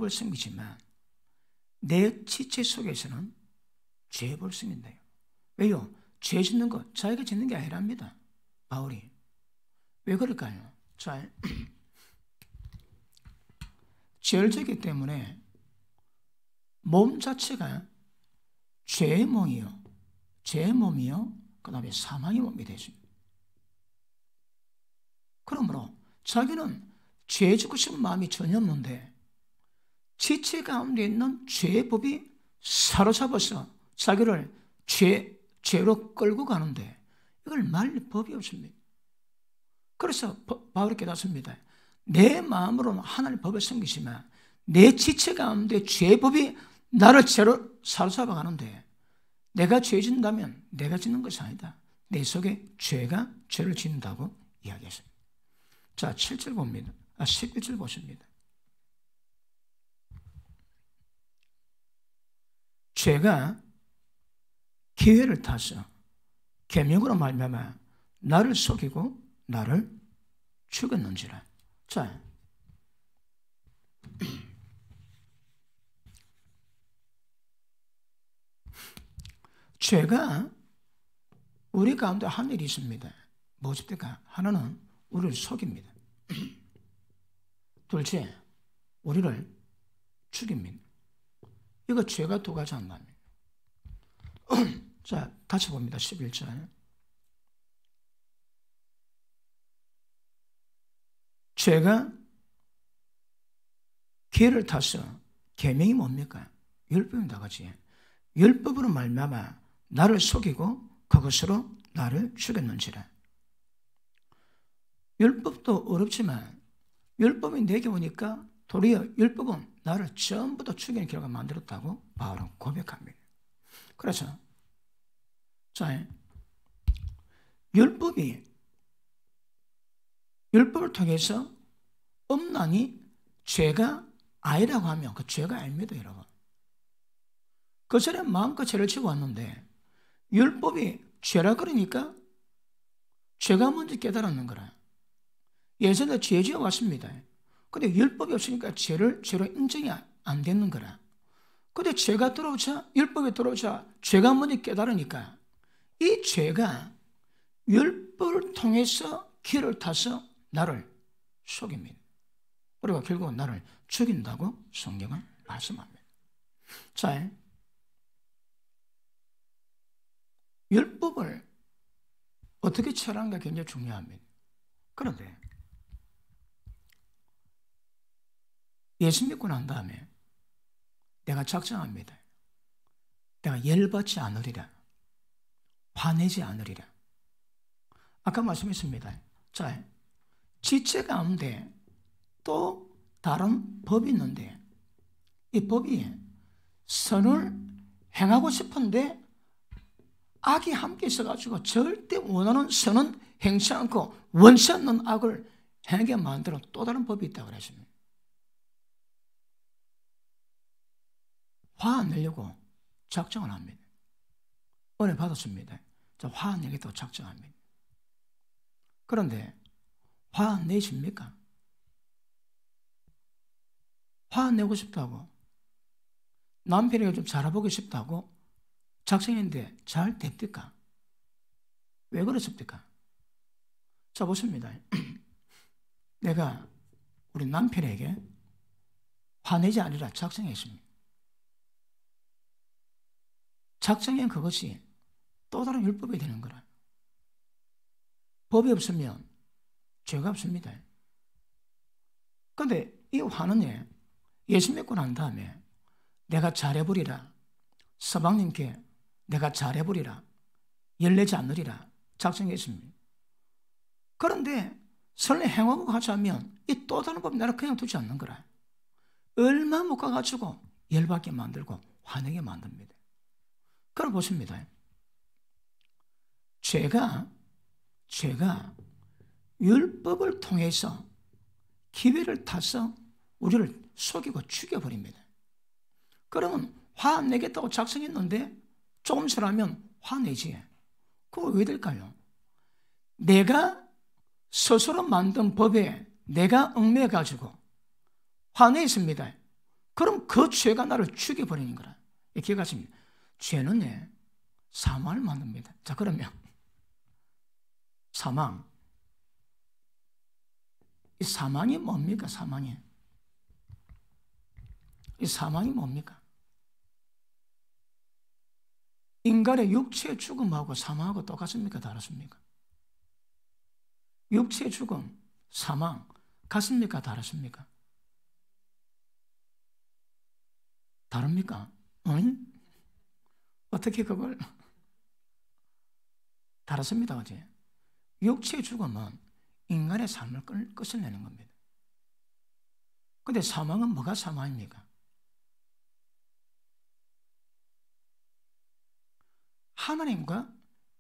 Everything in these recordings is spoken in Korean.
법을 섬기지만 내 지체 속에서는 죄의 법을 섬긴다요. 왜요? 죄 짓는 거 자기가 짓는 게 아니랍니다. 바울이. 왜 그럴까요? 자, 죄를 짓기 때문에 몸 자체가 죄의 몸이요. 죄의 몸이요. 그 다음에 사망의 몸이 되십니다. 그러므로 자기는 죄 짓고 싶은 마음이 전혀 없는데 지체 가운데 있는 죄의 법이 사로잡아서 자기를 죄로 끌고 가는데 이걸 말릴 법이 없습니다. 그래서 바울이 깨닫습니다. 내 마음으로는 하나님의 법을 섬기지만 내 지체 가운데 죄의 법이 나를 죄로 사로잡아 가는데 내가 죄 짓는다면 내가 짓는 것이 아니다. 내 속에 죄가 죄를 짓는다고 이야기했습니다. 자, 7절 봅니다. 11절 보십니다. 죄가 기회를 타서 계명으로 말미암아 나를 속이고 나를 죽였는지라. 자, 죄가 우리 가운데 한 일이 있습니다. 무엇입니까? 하나는 우리를 속입니다. 둘째, 우리를 죽입니다. 이거 죄가 두 가지 한답니다. 자, 다시 봅니다. 11절. 죄가 기회를 타서 계명이 뭡니까? 율법입니다. 같이. 율법으로 말미암아 나를 속이고 그것으로 나를 죽였는지라. 율법도 어렵지만 율법이 내게 오니까 도리어 율법은 나를 전부 다 죽이는 결과가 만들었다고 바울은 고백합니다. 그래서 자, 율법을 통해서 엄란히 죄가 아니라고 하면 그 죄가 아닙니다, 여러분. 그 사람 마음껏 죄를 지고 왔는데 율법이 죄라 그러니까 죄가 먼저 깨달았는 거라. 예전에 죄 지어 왔습니다. 근데 율법이 없으니까 죄로 인정이 안 되는 거라. 근데 죄가 들어오자, 율법이 들어오자 죄가 먼저 깨달으니까 이 죄가 율법을 통해서 기회를 타서 나를 속입니다. 그리고 결국은 나를 죽인다고 성경은 말씀합니다. 자, 율법을 어떻게 처리하는가 굉장히 중요합니다. 그런데 예수 믿고 난 다음에 내가 작정합니다. 내가 열받지 않으리라. 화내지 않으리라. 아까 말씀했습니다. 자, 지체 가운데 또 다른 법이 있는데 이 법이 선을 행하고 싶은데 악이 함께 있어가지고 절대 원하는 선은 행치 않고 원치 않는 악을 행하게 만드는 또 다른 법이 있다고 그랬습니다. 화 안 내려고 작정을 합니다. 은혜 받았습니다. 화 안 내겠다고 작정합니다. 그런데 화 안 내십니까? 화 안 내고 싶다고 남편에게 좀 잘해보고 싶다고 작정했는데 잘 됩니까? 왜 그렇습니까? 자, 보십니다. 내가 우리 남편에게 화내지 않으라 작정했습니다. 작정한 그것이 또 다른 율법이 되는 거라. 법이 없으면 죄가 없습니다. 그런데 이 화는 예수 믿고 난 다음에 내가 잘해버리라, 서방님께 내가 잘해버리라, 열내지 않으리라 작정했습니다. 그런데 설레 행하고 가자면 이 또 다른 법이 나를 그냥 두지 않는 거라. 얼마 못 가가지고 열받게 만들고 화내게 만듭니다. 그럼 보십니다. 죄가 율법을 통해서 기회를 타서 우리를 속이고 죽여버립니다. 그러면 화 안 내겠다고 작성했는데 조금 지나면 화내지. 그거 왜 될까요? 내가 스스로 만든 법에 내가 얽매여가지고 화내 있습니다. 그럼 그 죄가 나를 죽여버리는 거라. 기억하십니까? 죄는 사망을 만듭니다. 자, 그러면 사망. 이 사망이 뭡니까? 사망이. 이 사망이 뭡니까? 인간의 육체의 죽음하고 사망하고 똑같습니까? 다르십니까? 육체의 죽음, 사망, 같습니까? 다르십니까? 다릅니까? 응? 어떻게 그걸? 다르습니다. 어제 육체의 죽음은 인간의 삶을 끝을 내는 겁니다. 그런데 사망은 뭐가 사망입니까? 하나님과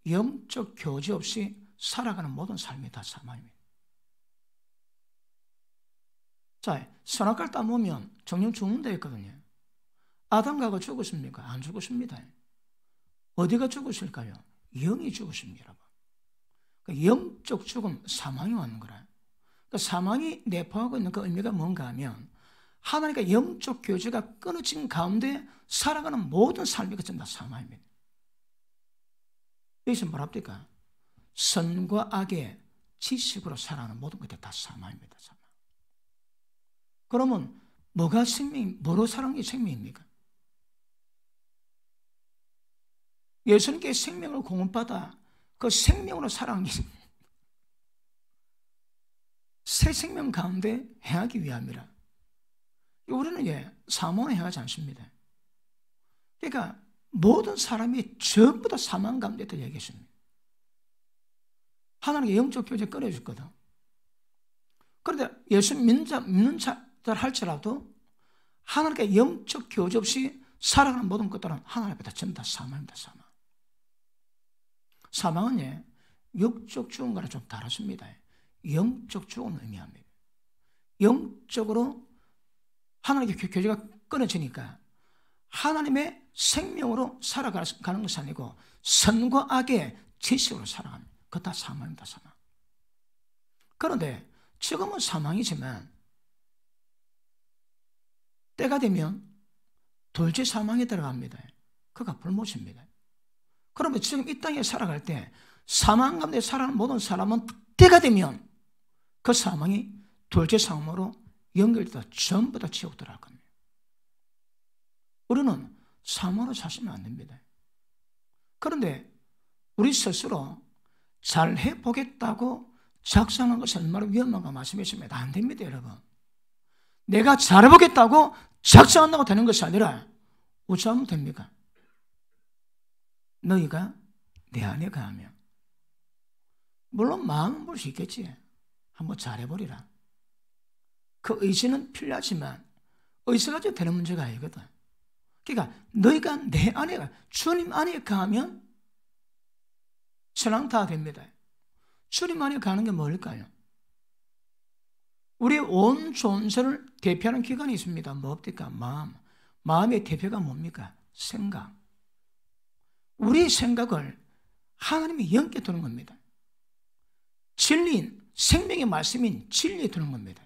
영적 교제 없이 살아가는 모든 삶이 다 사망입니다. 자, 선악과를 따먹으면 정령 죽는다 했거든요. 아담과 죽었습니까? 안 죽었습니다. 어디가 죽었을까요? 영이 죽었습니다, 여러분. 그러니까 영적 죽음, 사망이 왔는 거라. 그러니까 사망이 내포하고 있는 그 의미가 뭔가 하면 하나님과 영적 교제가 끊어진 가운데 살아가는 모든 삶이 전부 다 사망입니다. 여기서 뭐랍니까? 선과 악의 지식으로 살아가는 모든 것들이 다 사망입니다. 사망. 그러면 뭐가 뭐로 살아가는 게 생명입니까? 예수님께 생명을 공급받아 그 생명으로 살아가는 게 새 생명 가운데 행하기 위함이라. 우리는 사망을 행하지 않습니다. 그러니까 모든 사람이 전부 다 사망 가운데 들어 얘기했습니다. 하나님께 영적 교제 끊어줬거든. 그런데 예수 믿는 자들 할지라도 하나님께 영적 교제 없이 살아가는 모든 것들은 하나님 앞에 다 전부 다 사망입니다. 사망. 사망은 육적 죽음과는 좀 다르습니다. 영적 죽음을 의미합니다. 영적으로 하나님께 교제가 끊어지니까 하나님의 생명으로 살아가는 것이 아니고 선과 악의 지식으로 살아갑니다. 그거 다 사망입니다. 사망. 그런데 지금은 사망이지만 때가 되면 둘째 사망에 들어갑니다. 그가 불못입니다. 그러면 지금 이 땅에 살아갈 때 사망 가운데 살아가는 모든 사람은 때가 되면 그 사망이 둘째 사망으로 연결되어 전부 다 지옥 들어갈 겁니다. 우리는 사망으로 사시면 안 됩니다. 그런데 우리 스스로 잘 해보겠다고 작성한 것은 얼마나 위험한가 말씀했습니다. 안 됩니다, 여러분. 내가 잘해보겠다고 작성한다고 되는 것이 아니라 어찌하면 됩니까? 너희가 내 안에 가면 물론 마음은 볼 수 있겠지. 한번 잘해보리라. 그 의지는 필요하지만 의지 가지고 되는 문제가 아니거든. 그러니까 너희가 내 안에 주님 안에 가면 신앙 다 됩니다. 주님 안에 가는 게 뭘까요? 우리 온 존재를 대표하는 기관이 있습니다. 뭡니까? 마음. 마음의 대표가 뭡니까? 생각. 우리 생각을 하나님이 영께 두는 겁니다. 진리인 생명의 말씀인 진리에 두는 겁니다.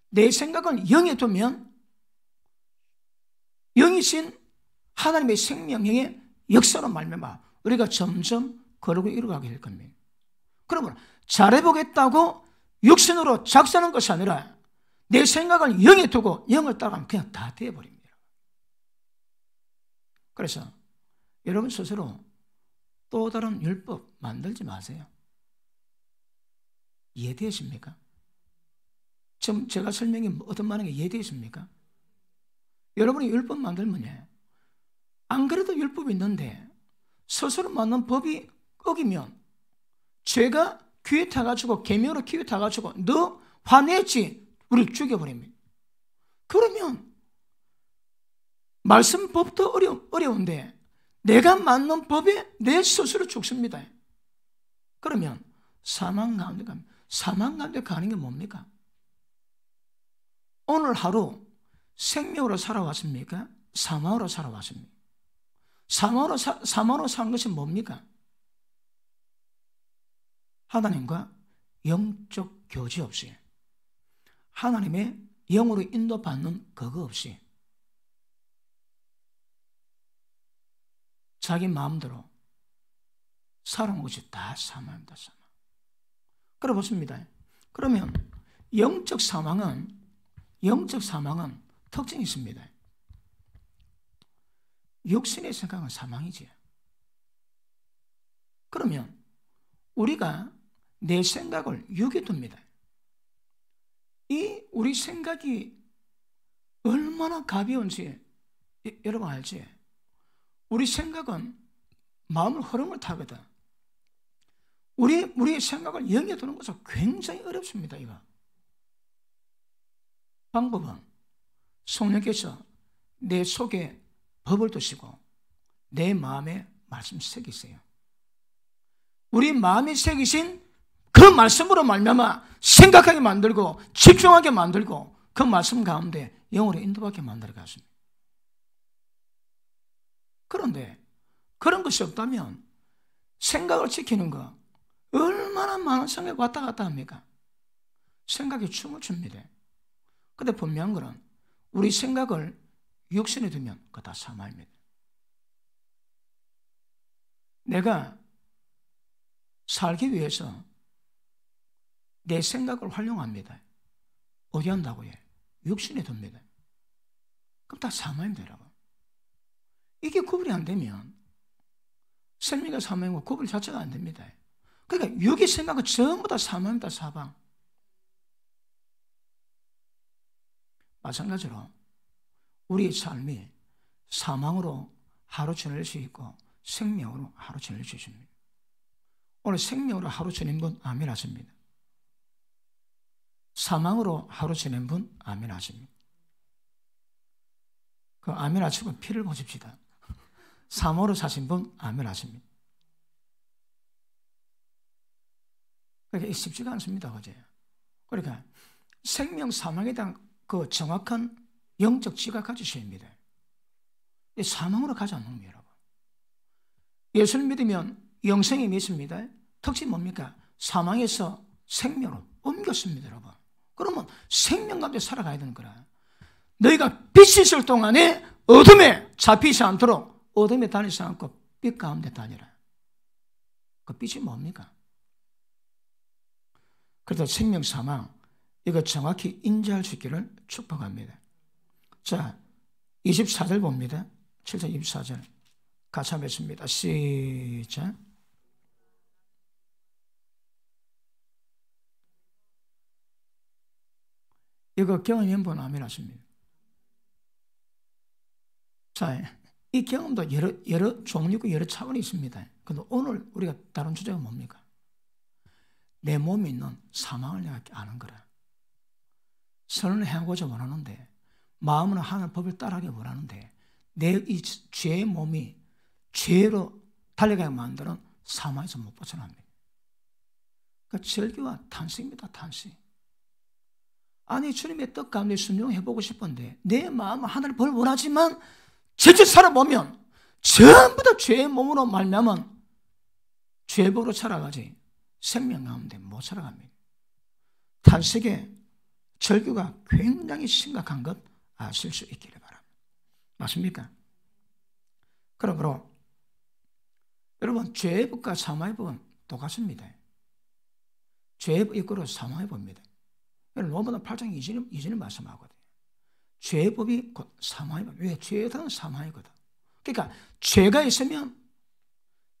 내 생각을 영에 두면 영이신 하나님의 생명의 역사로 말미암아 우리가 점점 거르고 이루어가게 될 겁니다. 그러면 잘해보겠다고 육신으로 작사하는 것이 아니라 내 생각을 영에 두고 영을 따라가면 그냥 다 되어버립니다. 그래서 여러분 스스로 또 다른 율법 만들지 마세요. 이해되십니까? 지금 제가 설명이 어떤 말인 게 이해되십니까? 여러분이 율법 만들면 안 그래도 율법이 있는데 스스로 만든 법이 어기면 죄가 귀에 타가지고 계명으로 귀에 타가지고 너 화냈지? 우리를 죽여버립니다. 그러면 말씀 법도 어려운데 내가 만든 법에 내 스스로 죽습니다. 그러면 사망 가운데 가면 사망 가운데 가는 게 뭡니까? 오늘 하루 생명으로 살아왔습니까? 사망으로 살아왔습니까? 사망으로 사는 것이 뭡니까? 하나님과 영적 교제 없이 하나님의 영으로 인도받는 그거 없이 자기 마음대로 살아온 것이 다 사망입니다. 사망. 그래 보십니다. 그러면 영적 사망은 특징이 있습니다. 육신의 생각은 사망이지. 그러면 우리가 내 생각을 육에 둡니다. 이 우리 생각이 얼마나 가벼운지 여러분 알지? 우리 생각은 마음의 흐름을 타거든. 우리의 생각을 영에 두는 것은 굉장히 어렵습니다. 이거 방법은 성령께서 내 속에 법을 두시고 내 마음에 말씀 새기세요. 우리 마음에 새기신 그 말씀으로 말미암아 생각하게 만들고 집중하게 만들고 그 말씀 가운데 영으로 인도받게 만들어 갔습니다. 그런데 그런 것이 없다면 생각을 지키는 거 얼마나 많은 생각이 왔다 갔다 합니까? 생각이 춤을 춥니다. 근데 분명한 것은 우리 생각을 육신에 두면 그거 다 사망입니다. 내가 살기 위해서 내 생각을 활용합니다. 어디 한다고요? 육신에 둡니다. 그럼 다 사망입니다, 여러분. 이게 구분이 안 되면 생명과 사망과 구분 자체가 안 됩니다. 그러니까 육의 생각은 전부 다 사망입니다, 사방. 마찬가지로 우리의 삶이 사망으로 하루 지낼 수 있고 생명으로 하루 지낼 수 있습니다. 오늘 생명으로 하루 지낸 분 아멘 하십니다. 사망으로 하루 지낸 분 아멘 하십니다. 그 아멘 하시고 피를 보십시다. 사망으로 사신 분 아멘 하십니다. 그러니까 쉽지가 않습니다. 그제? 그러니까 생명 사망에 대한 그 정확한 영적 지각 가지셔야 합니다. 사망으로 가지 않는 거예요, 여러분. 예수를 믿으면 영생이 믿습니다. 특징이 뭡니까? 사망에서 생명으로 옮겼습니다, 여러분. 그러면 생명 가운데 살아가야 되는 거라. 너희가 빛이 있을 동안에 어둠에 잡히지 않도록 어둠에 다니지 않고 빛 가운데 다니라. 그 빛이 뭡니까? 그래서 생명 사망 이거 정확히 인지할 수 있기를 축복합니다. 자, 24절 봅니다. 7절 24절 같이 한번 읽습니다. 시작. 이거 경험한 분 아멘 하십니다. 자, 이 경험도 여러 종류고 여러 차원이 있습니다. 그런데 오늘 우리가 다룬 주제가 뭡니까? 내 몸에 있는 사망을 내가 아는 거라. 선을 행하고자 원하는데 마음은 하나님 법을 따라하기 원하는데 내 이 죄의 몸이 죄로 달려가게 만드는 사망에서 못 벗어납니다. 그러니까 절규와 탄식입니다. 탄식. 아니 주님의 뜻 가운데 순종해보고 싶은데 내 마음은 하나님의 법을 원하지만 실제 살아보면 전부 다 죄의 몸으로 말미암은 죄법으로 살아가지 생명 가운데 못 살아갑니다. 탄식의 절규가 굉장히 심각한 것 아실 수 있기를 바랍니다. 맞습니까? 그러므로 여러분 죄의 법과 사망의 법은 똑같습니다. 죄의 법 이끌어 사망의 법입니다. 로마서 8장 2절에 말씀하거든요. 죄의 법이 곧 사망의 법. 왜? 죄는 사망이거든. 그러니까 죄가 있으면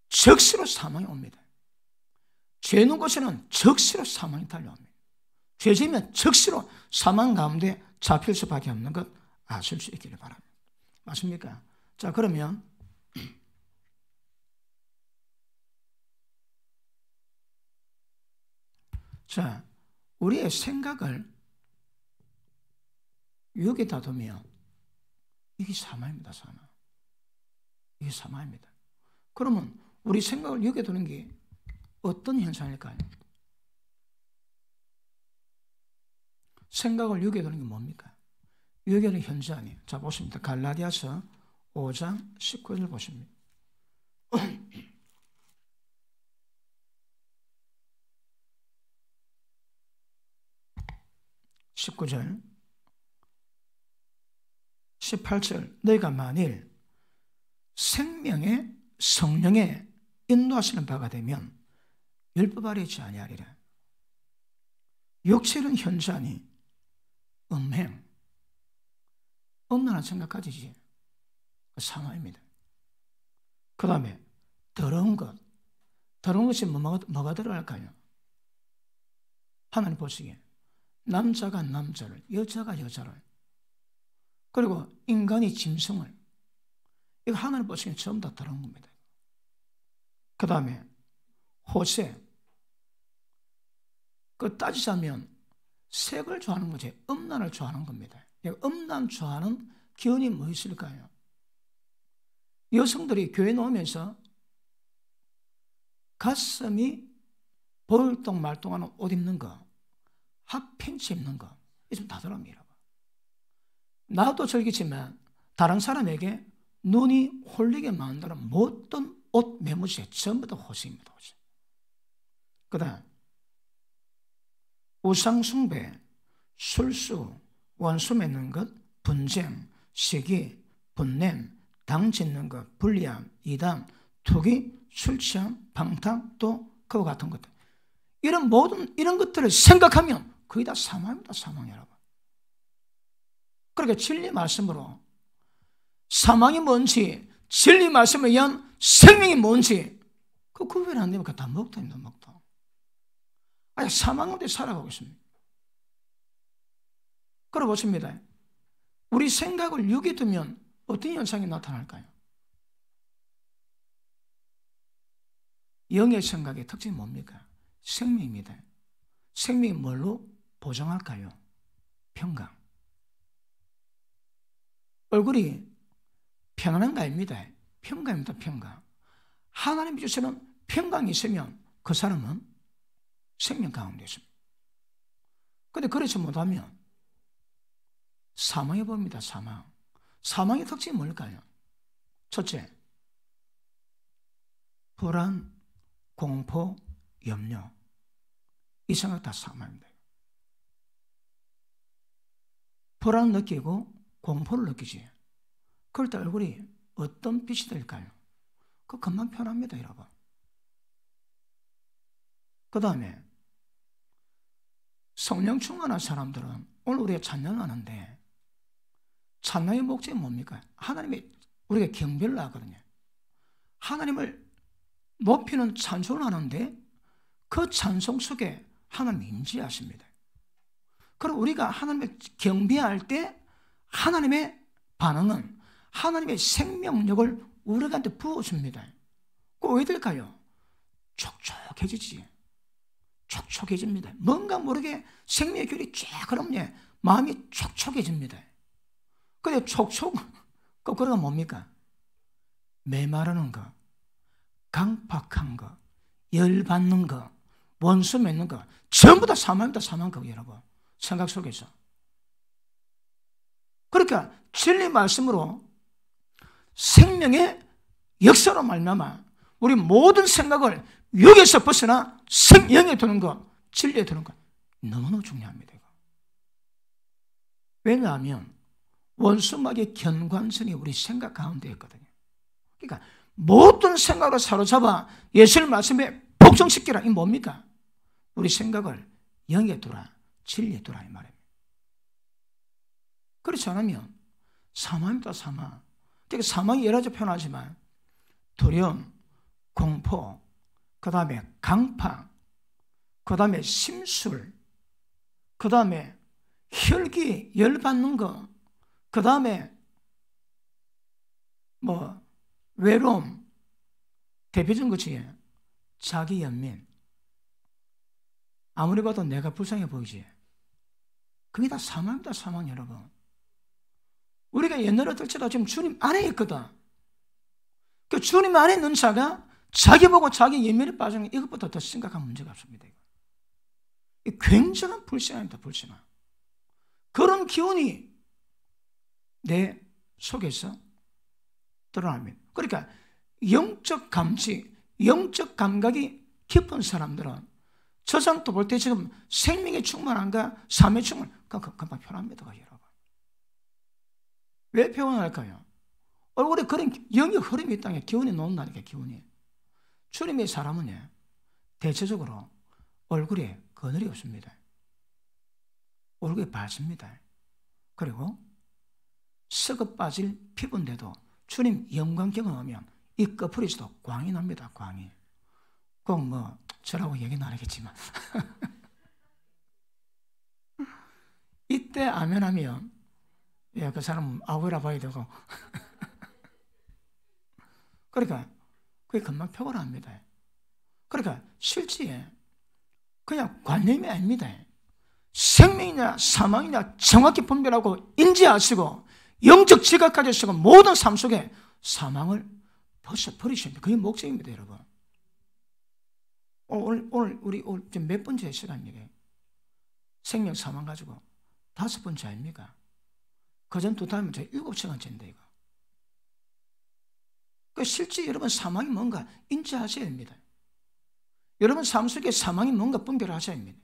적시로 사망이 옵니다. 죄 있는 곳에는 적시로 사망이 달려옵니다. 죄 지으면 적시로 사망 가운데 잡힐 수밖에 없는 것 아실 수 있기를 바랍니다. 맞습니까? 자, 그러면 자, 우리의 생각을 여기다 두면 이게 사망입니다. 사망. 이게 사망입니다. 그러면 우리 생각을 여기에 두는 게 어떤 현상일까요? 생각을 여기에 두는 게 뭡니까? 여기에 두는 현상이에요. 자, 보십니다. 갈라디아서 5장 19절 보십니다. 19절 18절 너희가 만일 생명의 성령의 인도하시는 바가 되면 율법 아래 있지 아니하리라. 육체는 현저하니 음행, 음란한 생각 가지지. 사망입니다. 그 다음에 더러운 것. 더러운 것이 뭐가 들어갈까요? 하나님 보시기에 남자가 남자를, 여자가 여자를, 그리고 인간이 짐승을, 이거 하나님 보시기에 전부 다 더러운 겁니다. 그 다음에 호세, 그 따지자면 색을 좋아하는 거지 음란을 좋아하는 겁니다. 음란 좋아하는 기운이 뭐 있을까요? 여성들이 교회 나오면서 가슴이 볼동 말동하는 옷 입는 거, 핫팬츠 입는 거, 이게 좀 다더랍니다. 나도 즐기지만 다른 사람에게 눈이 홀리게 만드는 모든 옷 매무새 전부 다 호세입니다. 호세. 그 다음 우상숭배, 술수, 원수 맺는 것, 분쟁, 시기, 분냄, 당 짓는 것, 불리함, 이단, 투기, 술 취함, 방탕, 또 그와 같은 것들. 이런 모든 이런 것들을 생각하면 거의 다 사망입니다. 사망 여러분. 그러니까 진리 말씀으로 사망이 뭔지, 진리 말씀에 의한 생명이 뭔지 그 구별 안 되면 다 먹통입니다. 먹통. 아니 사망 가운데 살아가고 있습니다. 그러 보십니다. 우리 생각을 육에 두면 어떤 현상이 나타날까요? 영의 생각의 특징이 뭡니까? 생명입니다. 생명이 뭘로 보정할까요? 평강. 얼굴이 편안한 거 아닙니다. 평강입니다. 평강. 하나님이 주시는 평강이 있으면 그 사람은 생명 가운데 있습니다. 그런데 그렇지 못하면 사망해 봅니다. 사망. 사망의 특징이 뭘까요? 첫째, 불안, 공포, 염려. 이 생각 다 사망입니다. 불안을 느끼고 공포를 느끼지. 그럴 때 얼굴이 어떤 빛이 될까요? 그거 금방 편합니다, 여러분. 그 다음에 성령 충만한 사람들은 오늘 우리가 찬양하는데 찬양의 목적이 뭡니까? 하나님의 우리가 경배를 하거든요. 하나님을 높이는 찬송을 하는데 그 찬송 속에 하나님이 임재하십니다. 그럼 우리가 하나님을 경배할 때 하나님의 반응은 하나님의 생명력을 우리한테 부어줍니다. 그거 왜 될까요? 촉촉해지지. 촉촉해집니다. 뭔가 모르게 생명의 균이 쫙 흐르면 마음이 촉촉해집니다. 근데 촉촉, 거꾸로가 뭡니까? 메마르는 거, 강팍한 거, 열받는 거, 원수 맺는 거, 전부 다 사망입니다. 사망 거 여러분. 생각 속에서. 그러니까 진리 말씀으로 생명의 역사로 말미암아 우리 모든 생각을 육에서 벗어나 영에 두는 것, 진리에 두는 것 너무너무 중요합니다. 왜냐하면 원수막의 견관선이 우리 생각 가운데 있거든요. 그러니까 모든 생각을 사로잡아 예수님 말씀에 복종시키라. 이 뭡니까? 우리 생각을 영에 두라, 진리에 두라 이 말입니다. 그렇지 않으면 사망입니다. 사망. 그러니까 사망이 여러 가지 표현하지만 두려움, 공포, 그 다음에 강팍, 그 다음에 심술, 그 다음에 혈기, 열받는 거, 그 다음에 외로움, 대표적인 것이 자기 연민. 아무리 봐도 내가 불쌍해 보이지. 그게 다 사망입니다. 사망 여러분. 우리가 옛날에 들지도 지금 주님 안에 있거든. 그 주님 안에 있는 자가 자기 보고 자기 예민에 빠지는 이것보다 더 심각한 문제가 없습니다. 이 굉장한 불신앙입니다. 불신앙. 그런 기운이 내 속에서 드러납니다. 그러니까 영적 감지, 영적 감각이 깊은 사람들은 저장도 볼 때 지금 생명이 충만한가, 삶의 충만, 금방 표현합니다. 여러분. 왜 표현할까요? 얼굴에 그런 영역 흐름이 있다는 게 기운이 놓는다니까, 기운이. 주님의 사람은 대체적으로 얼굴에 그늘이 없습니다. 얼굴이 밝습니다. 그리고 썩어 빠질 피부인데도 주님 영광 경험하면 이 꺼풀에서도 광이 납니다. 광이. 꼭 뭐 저라고 얘기는 안 하겠지만 이때 아멘 하면 그 사람 아우라 봐야 되고 그러니까 그게 금방 표가 납니다. 그러니까 실제 그냥 관념이 아닙니다. 생명이냐 사망이냐 정확히 분별하고 인지하시고 영적 지각까지 하시고 모든 삶 속에 사망을 벗어버리셔야 됩니다. 그게 목적입니다, 여러분. 오늘 우리 지금 몇 번째 시간이에요? 생명 사망 가지고 5번째 아닙니까? 그전 두 달이면 저 7시간째인데 이거. 그 실제 여러분 사망이 뭔가 인지하셔야 됩니다. 여러분 삶 속에 사망이 뭔가 분별하셔야 합니다.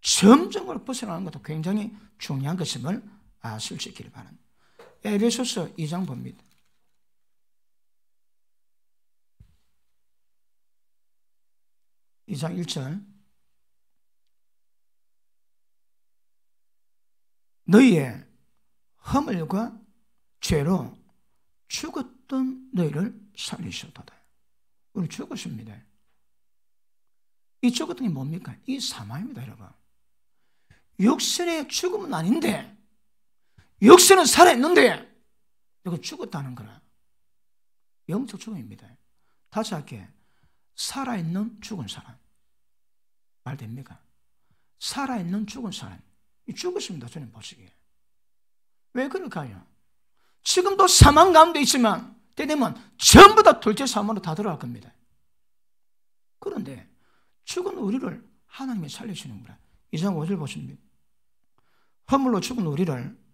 점점으로 벗어나는 것도 굉장히 중요한 것임을 아실 수 있기를 바랍니다. 에베소서 2장 봅니다. 2장 1절. 너희의 허물과 죄로 죽었던 너희를 살리셨도다. 우리 죽었습니다. 이 죽었던 게 뭡니까? 이 사망입니다, 여러분. 육신의 죽음은 아닌데 육신은 살아있는데 이거 죽었다는 거라. 영적 죽음입니다. 다시 할게. 살아있는 죽은 사람. 말 됩니까? 살아있는 죽은 사람. 죽었습니다, 저는 보시기에. 왜 그럴까요? 지금도 사망 가운데 있지만 때 되면 전부 다 둘째 사망으로 다 들어갈 겁니다. 그런데 죽은 우리를 하나님이 살리시는구나. 2장 5절 보십니다. 허물로 죽은 우리를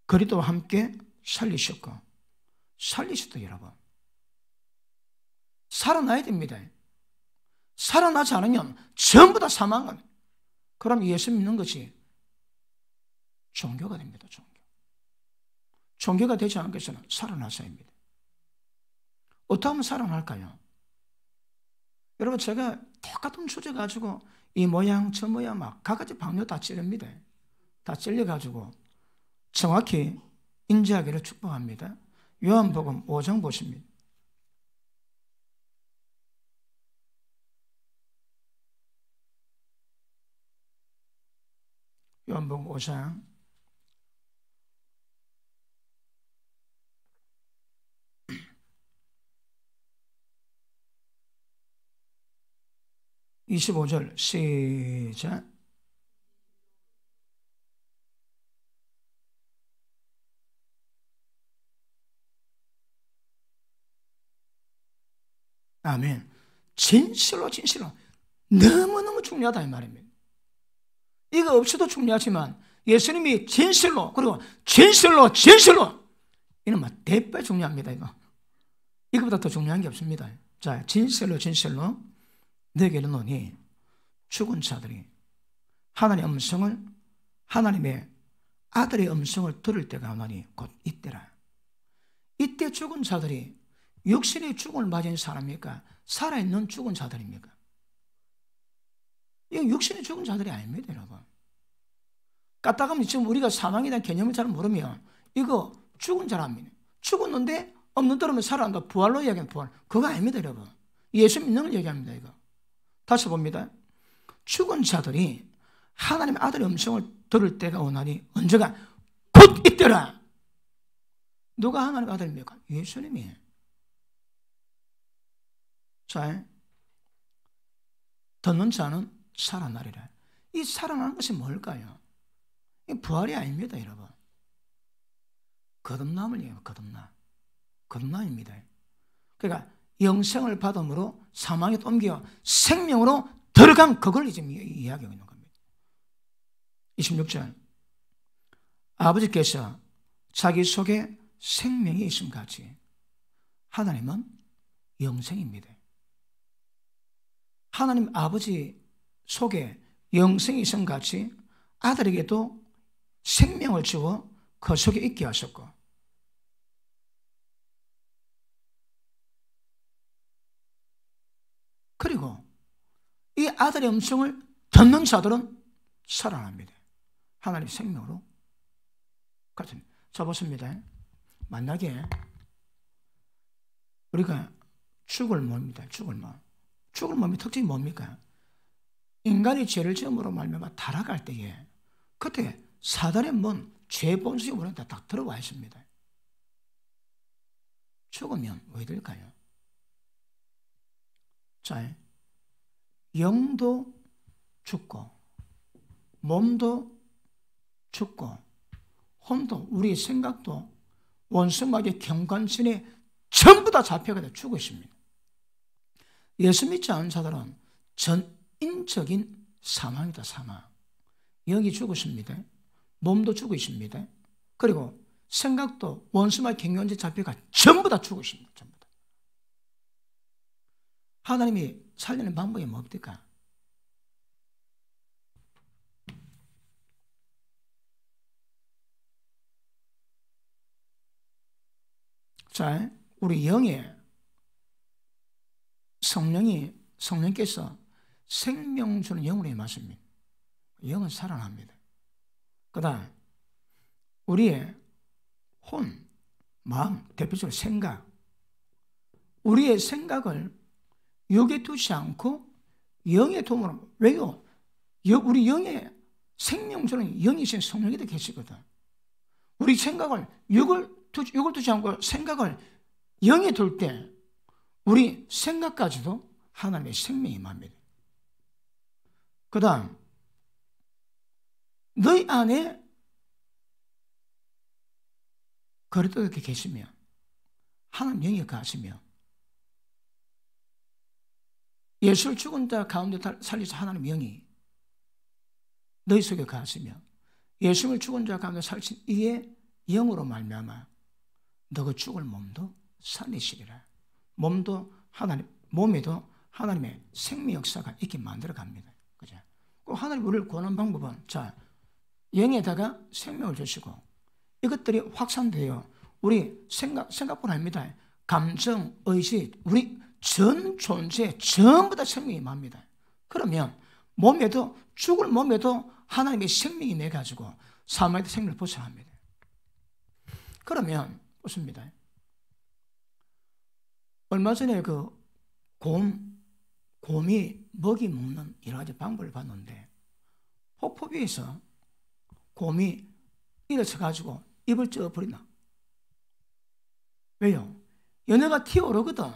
그리스도와 함께 살리셨고, 살리셨다, 여러분. 살아나야 됩니다. 살아나지 않으면 전부 다 사망은. 그럼 예수 믿는 것이 종교가 됩니다, 종교. 종교가 되지 않기 위해서는 살아나셔야 합니다. 어떻게 하면 살아날까요? 여러분, 제가 똑같은 주제 가지고 이 모양 저 모양 막 각가지 방뇨 다 찌릅니다. 다 찔려가지고 정확히 인지하기를 축복합니다. 요한복음 5장 보십니다. 요한복음 5장 25절 시작. 아멘. 진실로 너무너무 중요하다 이 말입니다. 이거 없어도 중요하지만 예수님이 진실로 그리고 진실로 이는 막 대빨 중요합니다. 이거보다 더 중요한 게 없습니다. 자, 진실로 내게 이르노니 죽은 자들이 하나님의 아들의 음성을 들을 때가 오나니 곧 이때라. 이때 죽은 자들이 육신의 죽음을 맞은 사람입니까? 살아있는 죽은 자들입니까? 이거 육신의 죽은 자들이 아닙니다, 여러분. 까딱하면 지금 우리가 사망에 대한 개념을 잘 모르면 이거 죽은 사람입니다. 죽었는데 없는 떨어면 살아난다. 부활로 이야기하는 부활. 그거 아닙니다, 여러분. 예수 믿는 걸 얘기합니다, 이거. 다시 봅니다. 죽은 자들이 하나님의 아들의 음성을 들을 때가 오나니 언제가? 곧 이때라. 누가 하나님의 아들입니까? 예수님이. 자, 듣는 자는 살아나리라. 이 살아나는 것이 뭘까요? 이 부활이 아닙니다, 여러분. 거듭남을 얘기해요, 거듭남입니다. 그러니까 영생을 받음으로 사망에 옮겨 생명으로 들어간 그걸 지금 이야기하고 있는 겁니다. 26절. 아버지께서 자기 속에 생명이 있음 같이 하나님은 영생입니다. 하나님 아버지 속에 영생이 있음 같이 아들에게도 생명을 주어 그 속에 있게 하셨고, 아들의 음성을 듣는 자들은 살아납니다. 하나님의 생명으로 같습니다. 자, 보십니다. 만약에 우리가 죽을 몸입니다. 죽을 몸. 죽을 몸의 특징이 뭡니까? 인간이 죄를 지음으로 말미암아 타락할 때에 그때 사단의 뭔 죄 본성이 우리한테 딱 들어와 있습니다. 죽으면 왜 될까요? 자, 영도 죽고 몸도 죽고 혼도 우리의 생각도 원수마귀의 경관신에 전부 다 잡혀가 죽고 있습니다. 예수 믿지 않은 자들은 전인적인 사망이다. 사망. 영이 죽으십니다. 몸도 죽고 있습니다. 그리고 생각도 원수마귀의 경관신에 잡혀가 전부 다 죽고 있습니다. 전부 다. 하나님이 살리는 방법이 뭡니까? 자, 우리 영에 성령께서 생명 주는 영으로 임하십니다. 영은 살아납니다. 그 다음 우리의 혼, 마음, 대표적으로 생각, 우리의 생각을 육에 두지 않고 영의 도움으로, 왜요? 우리 영에 생명 주는 영이신 성령이 계시거든. 우리 생각을 육을 두지 않고 생각을 영에 둘 때 우리 생각까지도 하나님의 생명이 임합니다. 그 다음 너희 안에 그리스도께 계시면 하나님 영이 가시며 예수를 죽은 자 가운데 살리사 하나님 영이 너희 속에 가시며 예수를 죽은 자 가운데 살리신 이의 영으로 말미암아 너 그 죽을 몸도 살리시리라. 몸에도 하나님의 생명 역사가 있게 만들어 갑니다. 그죠? 하나님 우리를 구하는 방법은 자, 영에다가 생명을 주시고 이것들이 확산되어 우리 생각뿐 아닙니다. 감정, 의식, 우리 전 존재 전부 다 생명이 임합니다. 그러면 몸에도 죽을 몸에도 하나님의 생명이 내가지고 사망의 생명을 벗어납니다. 그러면 보십니다. 얼마 전에 그 곰이 먹이 먹는 여러 가지 방법을 봤는데 폭포 위에서 곰이 일어서 가지고 입을 쪄버린다. 왜요? 연어가 튀어오르거든.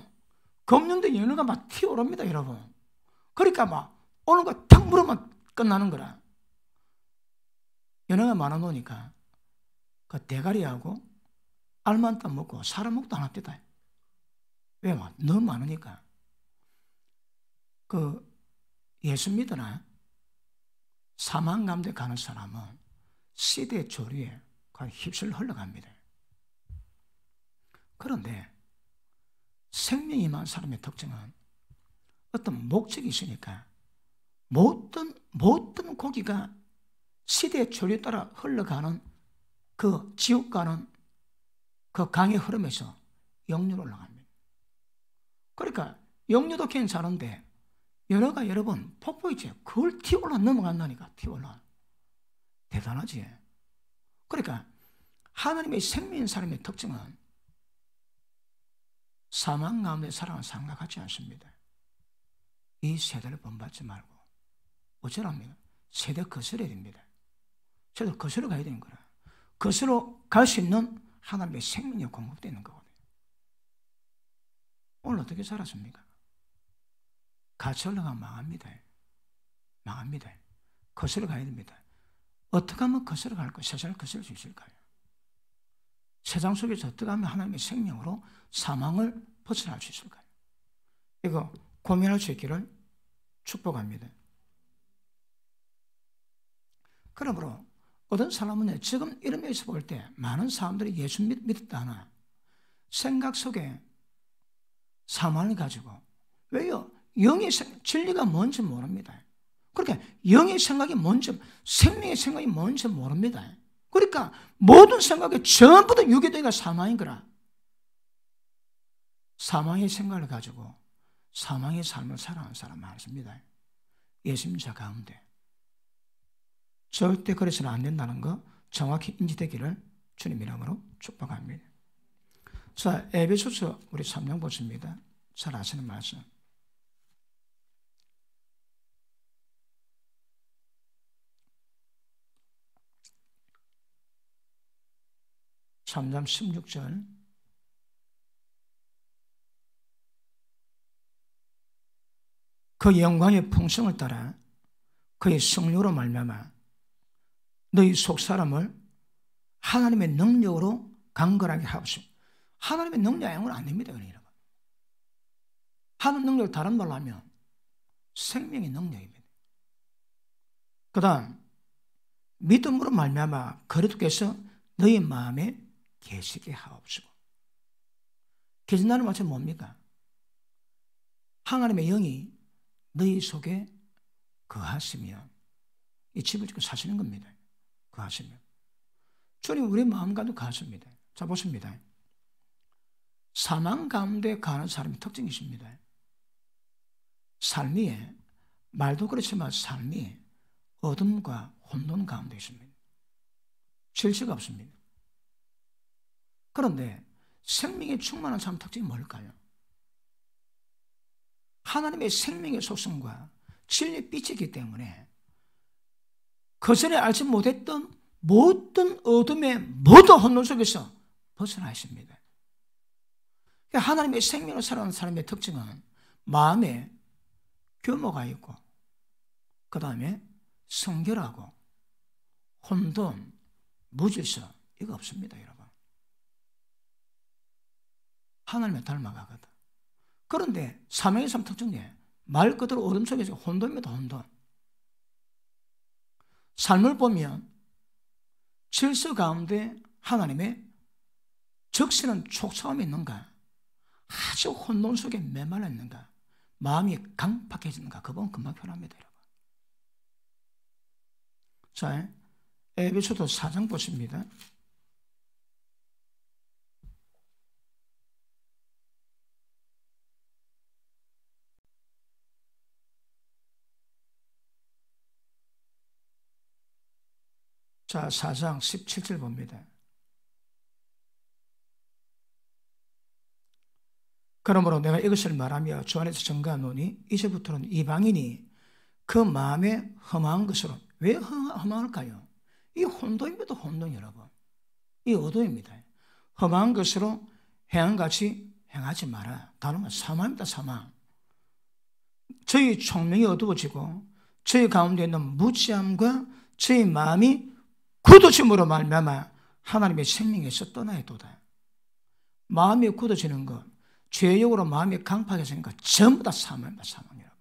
검는데 연어가 막 튀어오릅니다, 여러분. 그러니까 막 오는 거 탁 물으면 끝나는 거라. 연어가 많아 놓으니까 그 대가리하고 알만 딱 먹고 사람 목도 하나 떼다. 왜? 막 너무 많으니까. 그 예수 믿으나 사망 가운데 가는 사람은 시대 조류에 휩쓸려 흘러갑니다. 그런데 생명이 임한 사람의 특징은 어떤 목적이 있으니까 모든 고기가 시대의 조류에 따라 흘러가는 그 지옥 가는 그 강의 흐름에서 영류로 올라갑니다. 그러니까 영류도 괜찮은데 연어가 여러분 폭포 있지? 그걸 튀어올라 넘어간다니까. 튀어올라. 대단하지? 그러니까 하나님의 생명인 사람의 특징은 사망 가운데 살아가는 사람과 같지 않습니다. 이 세대를 본받지 말고 어쩌랍니까? 세대 거스려야 됩니다. 세대 거스려 가야 되는 거라. 거스려 갈 수 있는 하나님의 생명이 공급되는 거거든요. 오늘 어떻게 살았습니까? 같이 올라가면 망합니다. 망합니다. 거스려 가야 됩니다. 어떻게 하면 거스려 갈까요? 세상을 거스릴 수 있을까요? 세상 속에서 어떻게 하면 하나님의 생명으로 사망을 벗어날 수 있을까요? 이거 고민할 수 있기를 축복합니다. 그러므로 어떤 사람은 지금 이런 면에서 볼 때 많은 사람들이 예수 믿었다 하나 생각 속에 사망을 가지고 왜요? 영의 진리가 뭔지 모릅니다. 그러니까 영의 생각이 뭔지 생명의 생각이 뭔지 모릅니다. 그러니까 모든 생각이 전부 다 유괴되니까 사망인 거라. 사망의 생각을 가지고 사망의 삶을 살아가는 사람 많습니다. 예수 믿는 자 가운데 절대 그래서는 안 된다는 거 정확히 인지되기를 주님 이름으로 축복합니다. 자, 에베소서 우리 3장 보십니다. 잘 아시는 말씀. (3장) 16절. 그 영광의 풍성을 따라 그의 성령으로 말미암아 너희 속사람을 하나님의 능력으로 강건하게 하옵소서. 하나님의 능력이 아니면 안 됩니다. 여러분. 하나님 능력을 다른 말로 하면 생명의 능력입니다. 그 다음 믿음으로 말미암아 그리스도께서 너희 마음에 계시게 하옵소서. 계신다는 말은 뭡니까? 하나님의 영이 너희 속에 거하시면 이 집을 짓고 사시는 겁니다. 거하시면 주님 우리 마음 가운데 거하십니다. 자 보십니다. 사망 가운데 가는 사람의 특징이 있습니다. 삶이 말도 그렇지만 삶이 어둠과 혼돈 가운데 있습니다. 질서가 없습니다. 그런데 생명에 충만한 사람 특징이 뭘까요? 하나님의 생명의 속성과 진리의 빛이기 때문에 그전에 알지 못했던 모든 어둠의 모든 혼돈 속에서 벗어나 있습니다. 하나님의 생명을 살아가는 사람의 특징은 마음에 규모가 있고 그 다음에 성결하고 혼돈, 무질서 이거 없습니다. 여러분. 하나님을 닮아가거든. 그런데 사명의 삶 특징이 말 그대로 어둠 속에서 혼돈입니다. 혼돈. 삶을 보면 질서 가운데 하나님의 적시는 촉촉함이 있는가, 아주 혼돈 속에 메말라 있는가, 마음이 강팍해지는가, 그 부분 금방 표현합니다. 여러분. 자, 에베소서 4장 보십니다. 자, 4장 17절 봅니다. 그러므로 내가 이것을 말하며 주 안에서 증거하노니 이제부터는 이방인이 그 마음에 험한 것으로, 왜 험할까요? 이 혼돈입니다. 혼돈 여러분. 이 어두입니다. 험한 것으로 행한같이 행하지 마라. 다른 건 사망입니다. 사망. 저희 총명이 어두워지고 저희 가운데 있는 무지함과 저희 마음이 굳어짐으로 말미암아 하나님의 생명에서 떠나야 도다. 마음이 굳어지는 것, 죄욕으로 마음이 강팍해지는 것 전부 다 사망입니다. 사망이라고.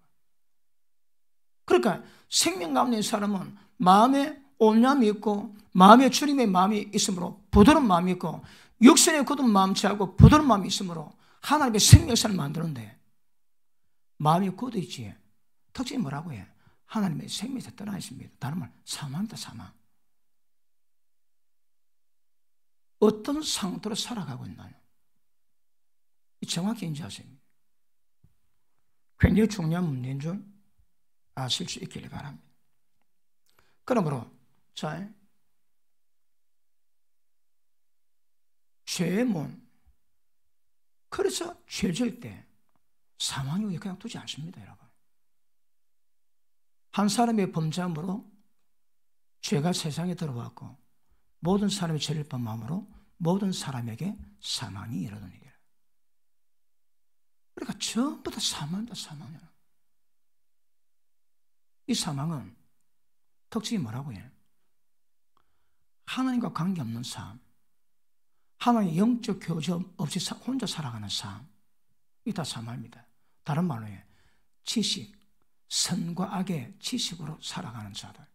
그러니까 생명 가운데 있는 사람은 마음에 온유함이 있고 마음에 주님의 마음이 있으므로 부드러운 마음이 있고 육신의 굳은 마음 취하고 부드러운 마음이 있으므로 하나님의 생명을 만드는데 마음이 굳어있지. 특징이 뭐라고 해? 하나님의 생명에서 떠나 있습니다. 다른 말 사망입니다. 사망. 어떤 상태로 살아가고 있나요? 정확히 인지하세요. 굉장히 중요한 문제인 줄 아실 수 있기를 바랍니다. 그러므로 자, 죄의 문, 그래서 죄질 때 사망이 그냥 두지 않습니다. 여러분. 한 사람의 범죄함으로 죄가 세상에 들어왔고 모든 사람이 죄를 범함으로 모든 사람에게 사망이 이르는 일이에요. 그러니까 전부 다 사망이다. 사망이야. 이 사망은 특징이 뭐라고 해요? 하나님과 관계없는 삶, 하나님의 영적 교제 없이 혼자 살아가는 삶, 이게 다 사망입니다. 다른 말로 해 지식, 선과 악의 지식으로 살아가는 자들.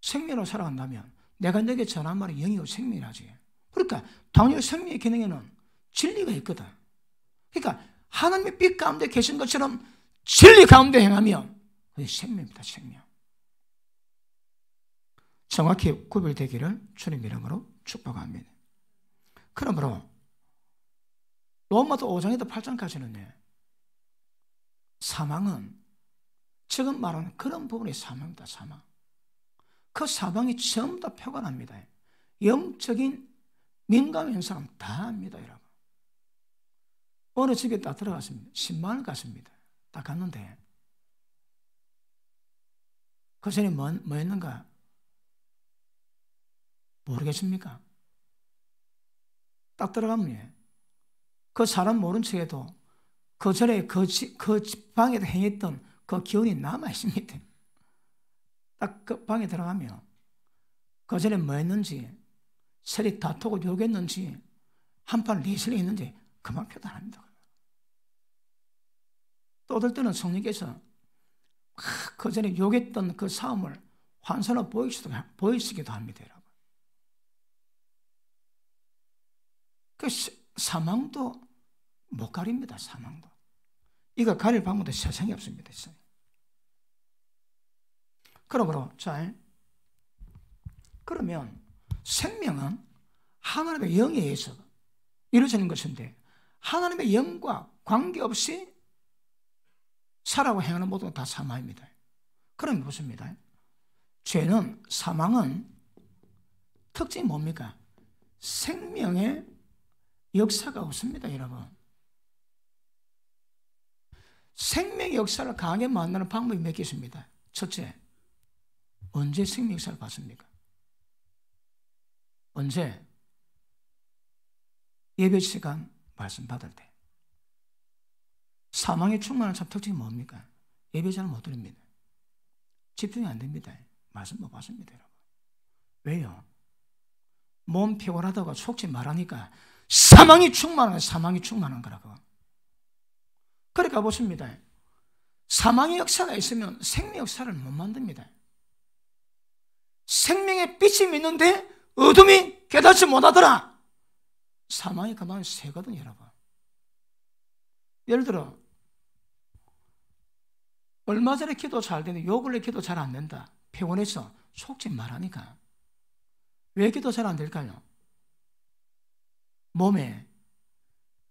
생명으로 살아간다면 내가 너에게 전한 말이 영이고 생명이라지. 그러니까 당연히 생명의 기능에는 진리가 있거든. 그러니까 하나님의 빛 가운데 계신 것처럼 진리 가운데 행하면 그게 생명입니다. 생명. 정확히 구별되기를 주님 이름으로 축복합니다. 그러므로 로마서 5장에서 8장까지는 사망은 지금 말하는 그런 부분이 사망이다. 사망. 그 사망이 전부 다 표가 납니다. 영적인 민감한 사람 다 압니다. 여러분. 어느 집에 딱 들어갔습니다. 신방을 갔습니다. 딱 갔는데 그 전에 뭐 했는가 모르겠습니까? 딱 들어가면 그 사람 모른 척해도 그 전에 그 방에서 행했던 그 기운이 남아 있습니다. 딱 그 방에 들어가면 그 전에 뭐 했는지, 서로 다투고 욕했는지, 한판 리슬링 했는지 그만 표현합니다. 또 어떨 때는 성령께서 그 전에 욕했던 그 싸움을 환상으로 보이시기도 합니다. 여러분. 그 사망도 못 가립니다. 사망도. 이거 가릴 방법도 세상에 없습니다. 그러므로 그러면 생명은 하나님의 영에 의해서 이루어지는 것인데 하나님의 영과 관계없이 살아고 행하는 모든 건 다 사망입니다. 그러면 보십니다. 죄는, 사망은 특징이 뭡니까? 생명의 역사가 없습니다. 여러분. 생명의 역사를 강하게 만드는 방법이 몇 개 있습니다. 첫째, 언제 생명의 역사를 받습니까? 언제? 예배 시간 말씀 받을 때. 사망에 충만한 참 특징이 뭡니까? 예배 잘 못 드립니다. 집중이 안 됩니다. 말씀 못 받습니다. 여러분. 왜요? 몸 피곤하다고 속지 말하니까 사망이 충만한 거라고. 그러니까 보십니다. 사망의 역사가 있으면 생명의 역사를 못 만듭니다. 생명의 빛이 있는데 어둠이 깨닫지 못하더라. 사망이 가만히 새거든요, 여러분. 예를 들어 얼마 전에 기도 잘 되는데 요 근래 기도 잘 안 된다. 피곤해서 속지 말하니까. 왜 기도 잘 안 될까요? 몸에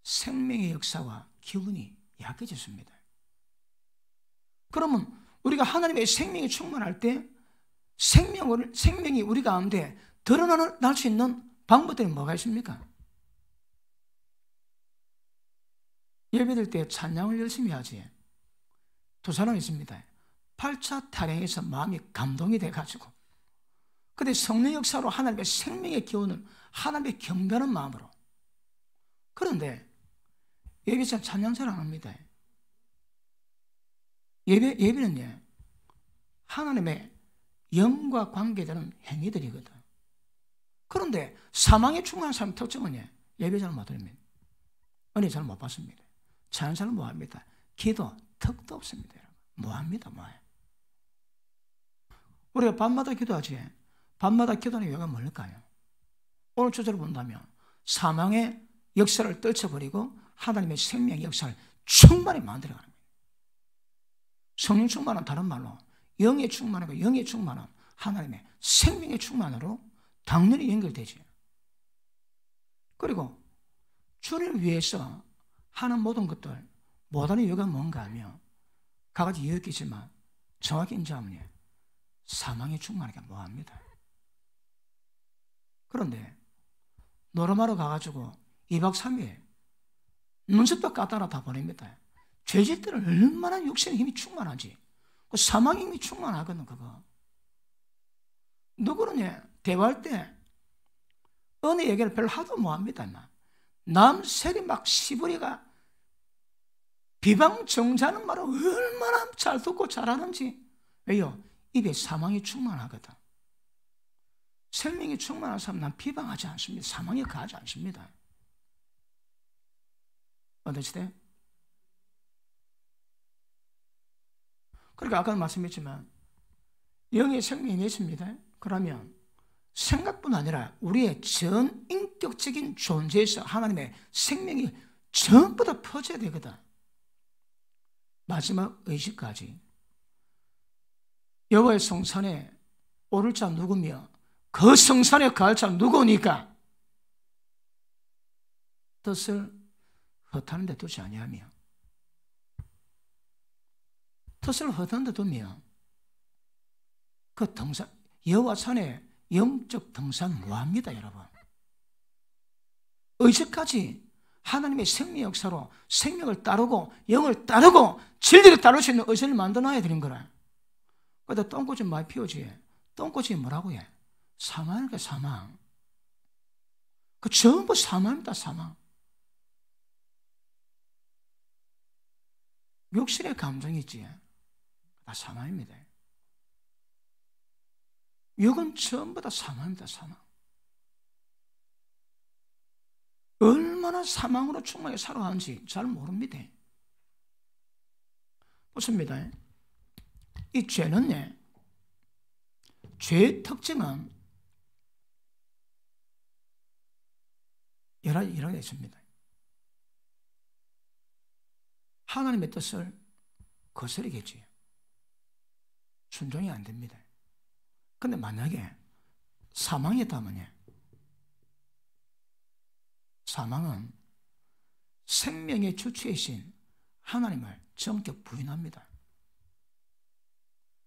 생명의 역사와 기운이 약해졌습니다. 그러면 우리가 하나님의 생명이 충만할 때 생명이 우리 가운데 드러날 수 있는 방법들이 뭐가 있습니까? 예배드릴 때 찬양을 열심히 하지. 두 사람이 있습니다. 8차 탄핵에서 마음이 감동이 돼가지고 근데 성령 역사로 하나님의 생명의 기운을 하나님의 경배하는 마음으로. 그런데 예배처럼 찬양 잘 안 합니다. 예배는 하나님의 영과 관계되는 행위들이거든. 그런데 사망에 충만한 사람의 특징은 예배 잘 못 드립니다. 은혜 잘 못 받습니다. 찬양 잘 못 합니다. 기도 턱도 없습니다. 뭐 합니다. 뭐해. 우리가 밤마다 기도하지. 밤마다 기도하는 이유가 뭘까요? 오늘 주제를 본다면 사망의 역사를 떨쳐버리고 하나님의 생명의 역사를 충만히 만들어가는 거예요. 성령 충만은 다른 말로 영의 충만하고 영의 충만은 하나님의 생명의 충만으로 당연히 연결되죠. 그리고 주를 위해서 하는 모든 것들 못하는 이유가 뭔가 하면 가가지 이유가 있지만 정확히 인정하면 사망에 충만하게 뭐합니다. 그런데 노름하러 가가지고 2박 3일 눈썹도 까다라 다 보냅니다. 죄짓들은 얼마나 육신의 힘이 충만하지. 그 사망의 힘이 충만하거든. 그거 누구는 대화할 때 은혜 얘기를 별로 하도 못합니다. 남세리 막 시부리가 비방정자는 말을 얼마나 잘 듣고 잘하는지. 왜요? 입에 사망이 충만하거든. 생명이 충만한 사람 난 비방하지 않습니다. 사망에 가지 않습니다. 어떠시대? 그러니까 아까 말씀했지만 영의 생명이 있습니다. 그러면 생각뿐 아니라 우리의 전 인격적인 존재에서 하나님의 생명이 전부 다 퍼져야 되거든. 마지막 의식까지. 여호와의 성산에 오를 자 누구며 그 성산에 갈 자 누구니까 뜻을 헛하는 데 두지 아니하며 덫을 허던데 두면 그 등산, 여호와 산에 영적 등산 뭐합니다, 여러분? 의식까지 하나님의 생명 역사로 생명을 따르고 영을 따르고 진리를 따를 수 있는 의식을 만들어놔야 되는 거라. 그런데 똥꼬집 많이 피우지. 똥꼬집이 뭐라고 해? 사망이니까 사망. 그 전부 사망입니다, 사망. 욕실의 감정이 있지. 다 사망입니다. 욕은 전부 다 사망입니다, 사망. 얼마나 사망으로 충만하게 살아가는지 잘 모릅니다. 보십니다. 이 죄는요, 죄의 특징은 여러 가지 있습니다. 하나님의 뜻을 거스르겠지. 순종이 안 됩니다. 근데 만약에 사망이었다면요, 사망은 생명의 주체이신 하나님을 정격 부인합니다.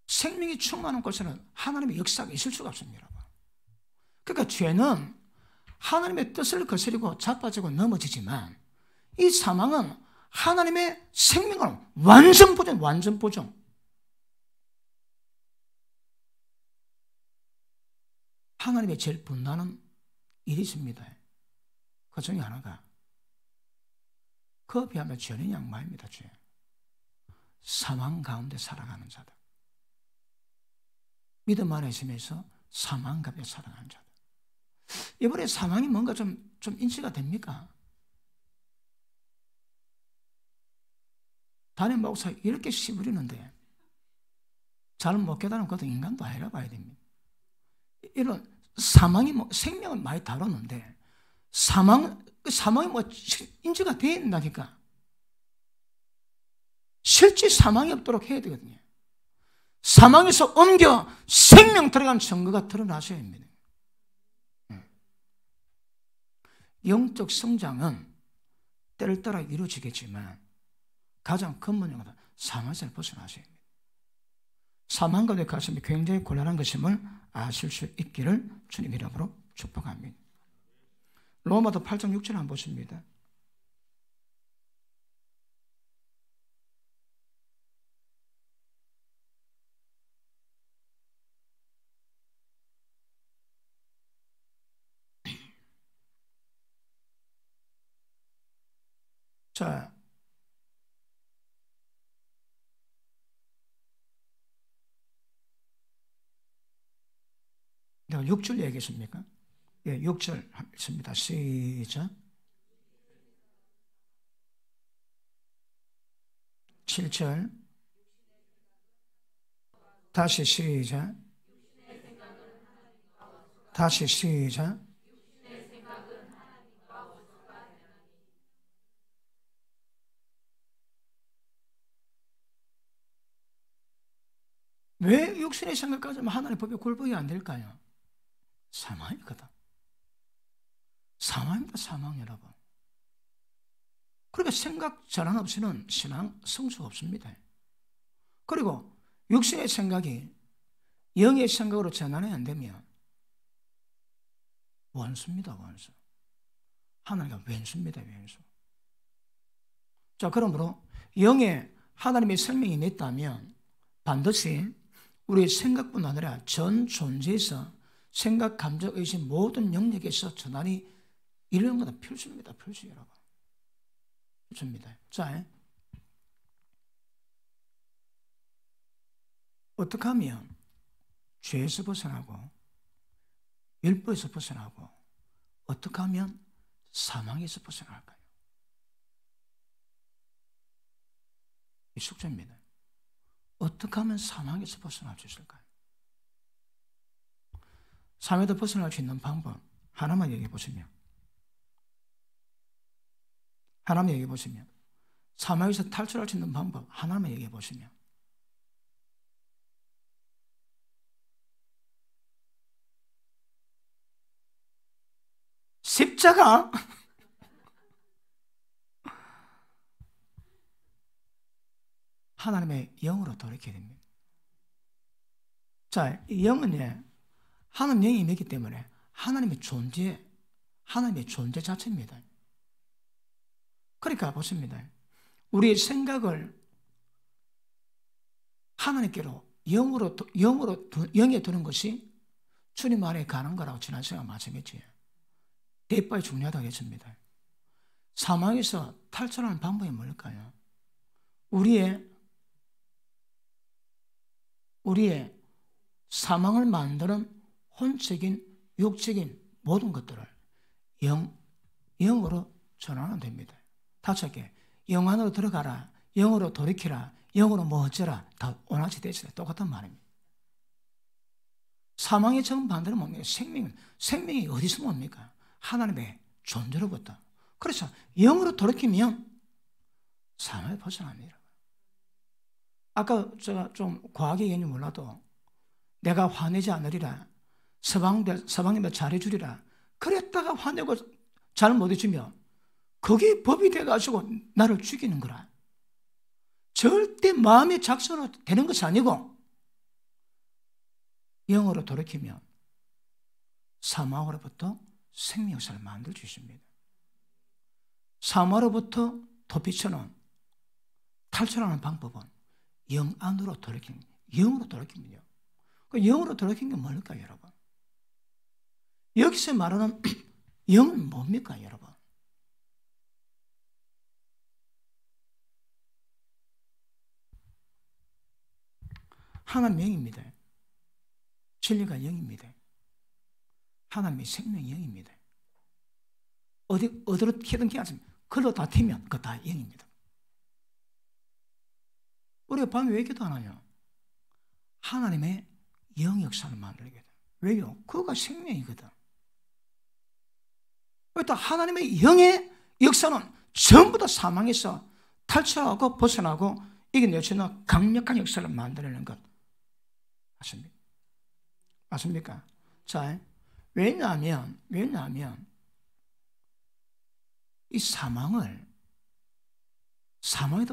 생명이 충만한 곳에는 하나님의 역사가 있을 수가 없습니다. 그러니까 죄는 하나님의 뜻을 거스르고 자빠지고 넘어지지만 이 사망은 하나님의 생명을 완전 보존, 완전 보존. 하나님의 제일 분노하는 일이 있습니다. 그 중에 하나가 그에 비하면 죄는 양마입니다. 죄. 사망 가운데 살아가는 자들. 믿음 안에 있으면서 사망 가운데 살아가는 자들. 이번에 사망이 뭔가 좀 인지가 됩니까? 담임 목사 이렇게 씨부리는데 잘 못 깨달은 것도 인간도 아니라 봐야 됩니다. 이런 사망이 생명을 많이 다루는데 사망이 인지가 돼야 된다니까. 실제 사망이 없도록 해야 되거든요. 사망에서 옮겨 생명 들어간 증거가 드러나셔야 합니다. 영적 성장은 때를 따라 이루어지겠지만 가장 근본적으로 사망에서 벗어나셔야 합니다. 사망 가운데 가슴이 굉장히 곤란한 것임을 아실 수 있기를 주님 이름으로 축복합니다. 로마서 8장 6절 한번 보십니다. 자, 내가 6절 얘기했습니까? 예, 6절 했습니다. 시작. 7절. 다시 시작. 다시 시작. 왜 육신의 생각까지 하나님의 법에 굴복이 안 될까요? 사망이거든. 사망입니다, 사망 여러분. 그러니까 생각 전환 없이는 신앙 성수가 없습니다. 그리고 육신의 생각이 영의 생각으로 전환이 안 되면 원수입니다, 원수. 하나님과 왼수입니다, 왼수. 자, 그러므로 영에 하나님의 생명이 있다면 반드시 우리의 생각뿐 아니라 전 존재에서 생각, 감정, 의식 모든 영역에서 전환이 이런 것은 필수입니다, 필수 여러분. 필수입니다. 자, 어떻게 하면 죄에서 벗어나고 율법에서 벗어나고 어떻게 하면 사망에서 벗어날까요? 이 숙제입니다. 어떻게 하면 사망에서 벗어날 수 있을까요? 사망에서 벗어날 수 있는 방법 하나만 얘기해 보시면, 하나만 얘기해 보시면, 사망에서 탈출할 수 있는 방법 하나만 얘기해 보시면, 십자가. 하나님의 영으로 돌이켜야 됩니다. 자, 이 영은 하나님 영이 임했기 때문에 하나님의 존재 자체입니다. 그러니까 보십니다. 우리의 생각을 하나님께로 영에 두는 것이 주님 안에 가는 거라고 지난 시간 말씀했지. 대파이 중요하다고 했습니다. 사망에서 탈출하는 방법이 뭘까요? 우리의 사망을 만드는 혼적인, 육적인 모든 것들을 영으로 전환하면 됩니다. 다시 할게. 영 안으로 들어가라, 영으로 돌이키라, 영으로 뭐 어쩌라, 다 원하지 되시라. 똑같은 말입니다. 사망의 정반대는 뭡니까? 생명이 어디서 뭡니까? 하나님의 존재로부터. 그래서 영으로 돌이키면 사망에 벗어납니다. 아까 제가 좀 과하게 얘기했는지 몰라도 내가 화내지 않으리라, 서방님을 잘해주리라 그랬다가 화내고 잘 못해주면 그게 법이 돼가지고 나를 죽이는 거라. 절대 마음의 작성으로 되는 것이 아니고 영으로 돌이키면 사망으로부터 생명 역사를 만들 수 있습니다. 사망으로부터 도피처럼 탈출하는 방법은 영 안으로 돌이키는, 영으로 돌이키면요. 그 영으로 돌이키는 게 뭘까요, 여러분? 여기서 말하는 영은 뭡니까, 여러분? 하나님 영입니다. 진리가 영입니다. 하나님의 생명이 영입니다. 어디로 튀든 튀지 글로 다 튀면 그거 다 영입니다. 우리가 밤에 왜 기도 안 하냐? 하나님의 영 역사를 만들게 돼. 왜요? 그거가 생명이거든. 또 하나님의 영의 역사는 전부 다 사망에서 탈출하고 벗어나고 이겨낼 수 있는 강력한 역사를 만들어내는 것. 맞습니까? 자, 왜냐하면 이 사망에서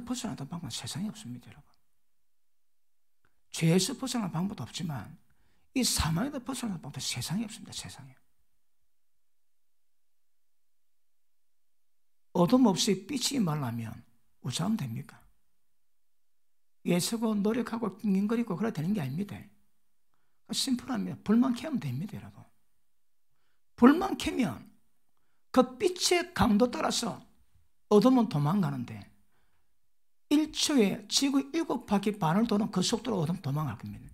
벗어나는 방법은 세상에 없습니다, 여러분. 죄에서 벗어나는 방법도 없지만 이 사망에서 벗어나는 방법도 세상에 없습니다, 세상에. 어둠 없이 빛이 말라면 우자하면 됩니까? 애쓰고 노력하고 낑낑거리고 그래야 되는 게 아닙니다. 심플합니다. 불만 켜면 됩니다, 여러분. 불만 켜면 그 빛의 강도 따라서 어둠은 도망가는데 1초에 지구 7바퀴 반을 도는 그 속도로 어둠 도망갈 겁니다.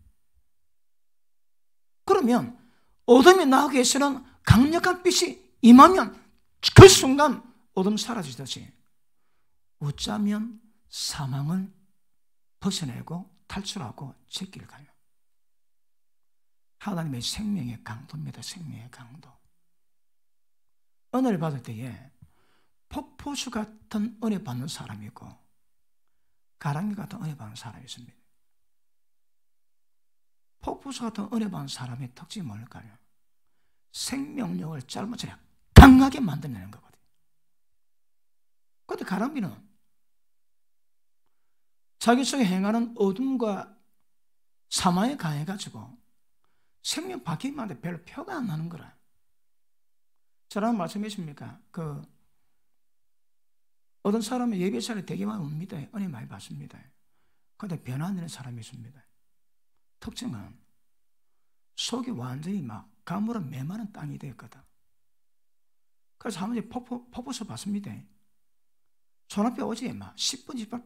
그러면 어둠이 나오기 위해서는 강력한 빛이 임하면 그 순간 어둠 사라지듯이 어쩌면 사망을 벗어내고 탈출하고 제길 가요. 하나님의 생명의 강도입니다. 생명의 강도. 은혜를 받을 때에 폭포수 같은 은혜 받는 사람이 있고 가랑비 같은 은혜 받는 사람이 있습니다. 폭포수 같은 은혜 받는 사람의 특징이 뭘까요? 생명력을 짧은처럼 강하게 만들어내는 거거든요. 그런데 가랑비는 자기 속에 행하는 어둠과 사망에 강해가지고 생명 바뀌기만 하는데 별로 표가 안 나는 거라. 저라는 말씀이십니까? 어떤 사람은 예배자리 되게 많이 옵니다. 은혜 많이 받습니다. 그런데 변화 안 되는 사람이 있습니다. 특징은 속이 완전히 막 가물은 메마른 땅이 되었거든. 그래서 한 번에 폭포수 봤습니다. 손 앞에 오지 막 10분, 20분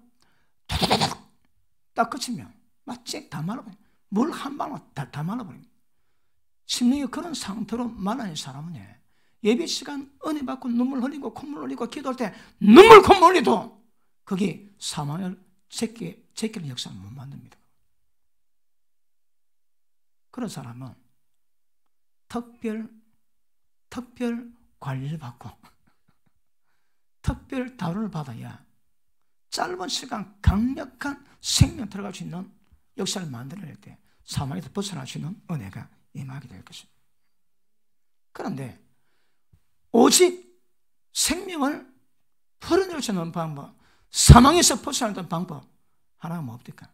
딱 그치면 막 쨍 다 말라버려. 물 한 방울 다 말라버립니다. 심령이 그런 상태로 말하는 사람은 예배 시간 은혜 받고 눈물 흘리고 콧물 흘리고 기도할 때 눈물 콧물 흘리도 거기 사망을 제끼는 역사를 못 만듭니다. 그런 사람은 특별 관리를 받고 특별 다루를 받아야 짧은 시간 강력한 생명 들어갈 수 있는 역사를 만들어낼 때 사망에서 벗어날 수 있는 은혜가 임하게 될 것입니다. 그런데 오직 생명을 풀어낼 수 있는 방법, 사망에서 벗어나는 방법 하나가 뭡니까?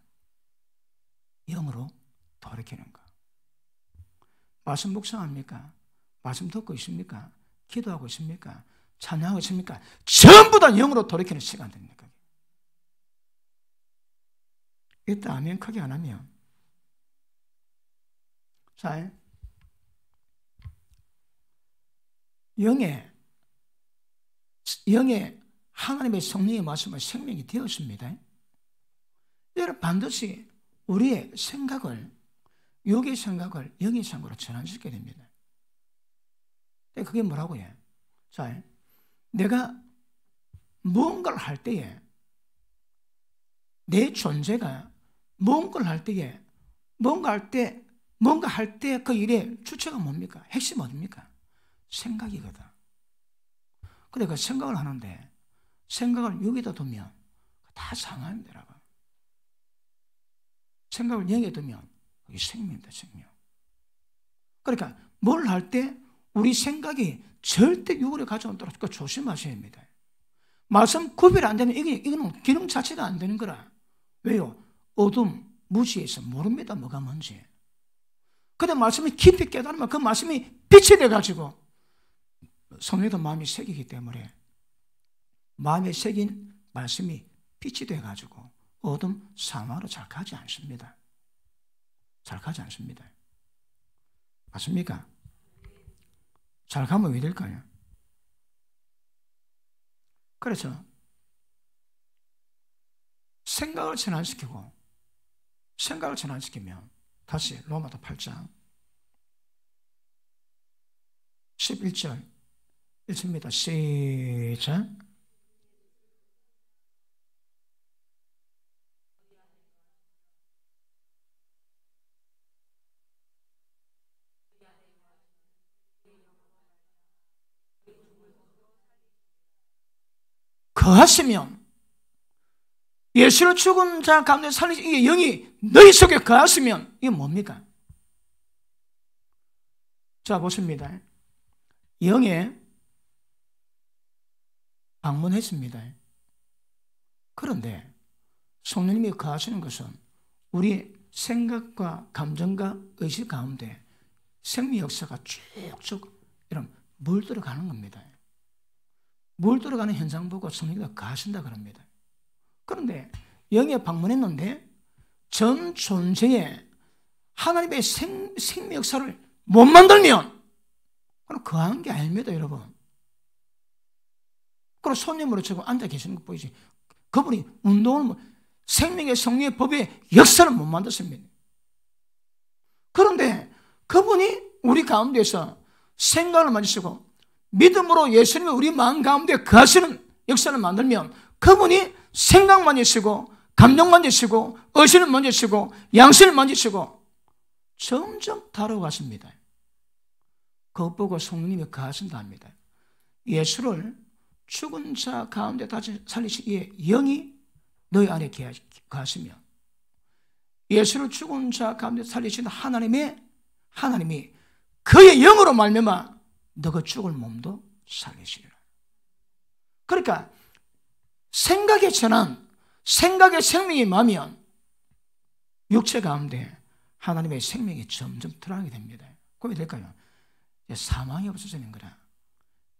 영으로 돌이키는 거. 말씀 묵상합니까? 말씀 듣고 있습니까? 기도하고 있습니까? 찬양하고 있습니까? 전부 다 영으로 돌이키는 시간 됩니까? 이때 아멘 크게 안 하면, 자, 영의 하나님의 성령의 말씀을 생명이 되었습니다. 여러분 반드시 우리의 생각을, 육의 생각을 영의 생각으로 전환시켜야 됩니다. 그게 뭐라고 해? 자, 내가 무언가를 할 때에 내 존재가 무언가를 할 때에 뭔가 할 때 그 일의 주체가 뭡니까? 핵심이 어딥니까? 생각이거든. 근데 그 생각을 하는데 생각을 여기다 두면 다 상합니다, 여러분. 생각을 영에 두면 그게 생명입니다, 생명. 그러니까 뭘 할 때 우리 생각이 절대 육으로 가져오도록 조심하셔야 합니다. 말씀 구별 안 되면 이거는 기능 자체가 안 되는 거라. 왜요? 어둠, 무지에서 모릅니다, 뭐가 뭔지. 근데 말씀이 깊이 깨달으면 그 말씀이 빛이 돼가지고 성령도 마음이 새기기 때문에 마음에 새긴 말씀이 빛이 돼가지고 어둠 사망으로 잘 가지 않습니다. 잘 가지 않습니다. 맞습니까? 잘 가면 왜 될까요? 그래서 생각을 전환시키면 다시 로마서 8장 11절 읽습니다. 시작. 거하시면 예수를 죽은 자 가운데 살리신 이게 영이 너희 속에 거하시면 이게 뭡니까? 자 보십니다. 영에 방문했습니다. 그런데 성령님이 거하시는 것은 우리 생각과 감정과 의식 가운데 생명 역사가 쭉쭉 이런 물들어가는 겁니다. 물들어가는 현상 보고 성령님이 거하신다 그럽니다. 그런데 영에 방문했는데 전 존재에 하나님의 생명 역사를 못 만들면 그럼 거한 게 아닙니다, 여러분. 그럼 손님으로 지금 앉아 계시는 거 보이지? 그분이 운동을 생명의 성령의 법의 역사를 못 만들었습니다. 그런데 그분이 우리 가운데서 생각을 만지시고 믿음으로 예수님이 우리 마음 가운데 거하시는 역사를 만들면 그분이 생각 만지시고 감정 만지시고 의식을 만지시고 양심을 만지시고 점점 다뤄갔습니다. 그것 보고 성령님이 거하신다 합니다. 예수를 죽은 자 가운데 다시 살리시기에 영이 너희 안에 거하시며 예수를 죽은 자 가운데 살리신 하나님이 그의 영으로 말미암아 너가 죽을 몸도 살리시리라. 그러니까 생각의 전환, 생각의 생명이 임하면 육체 가운데 하나님의 생명이 점점 드러나게 됩니다. 그게 될까요? 사망이 없어지는 거라.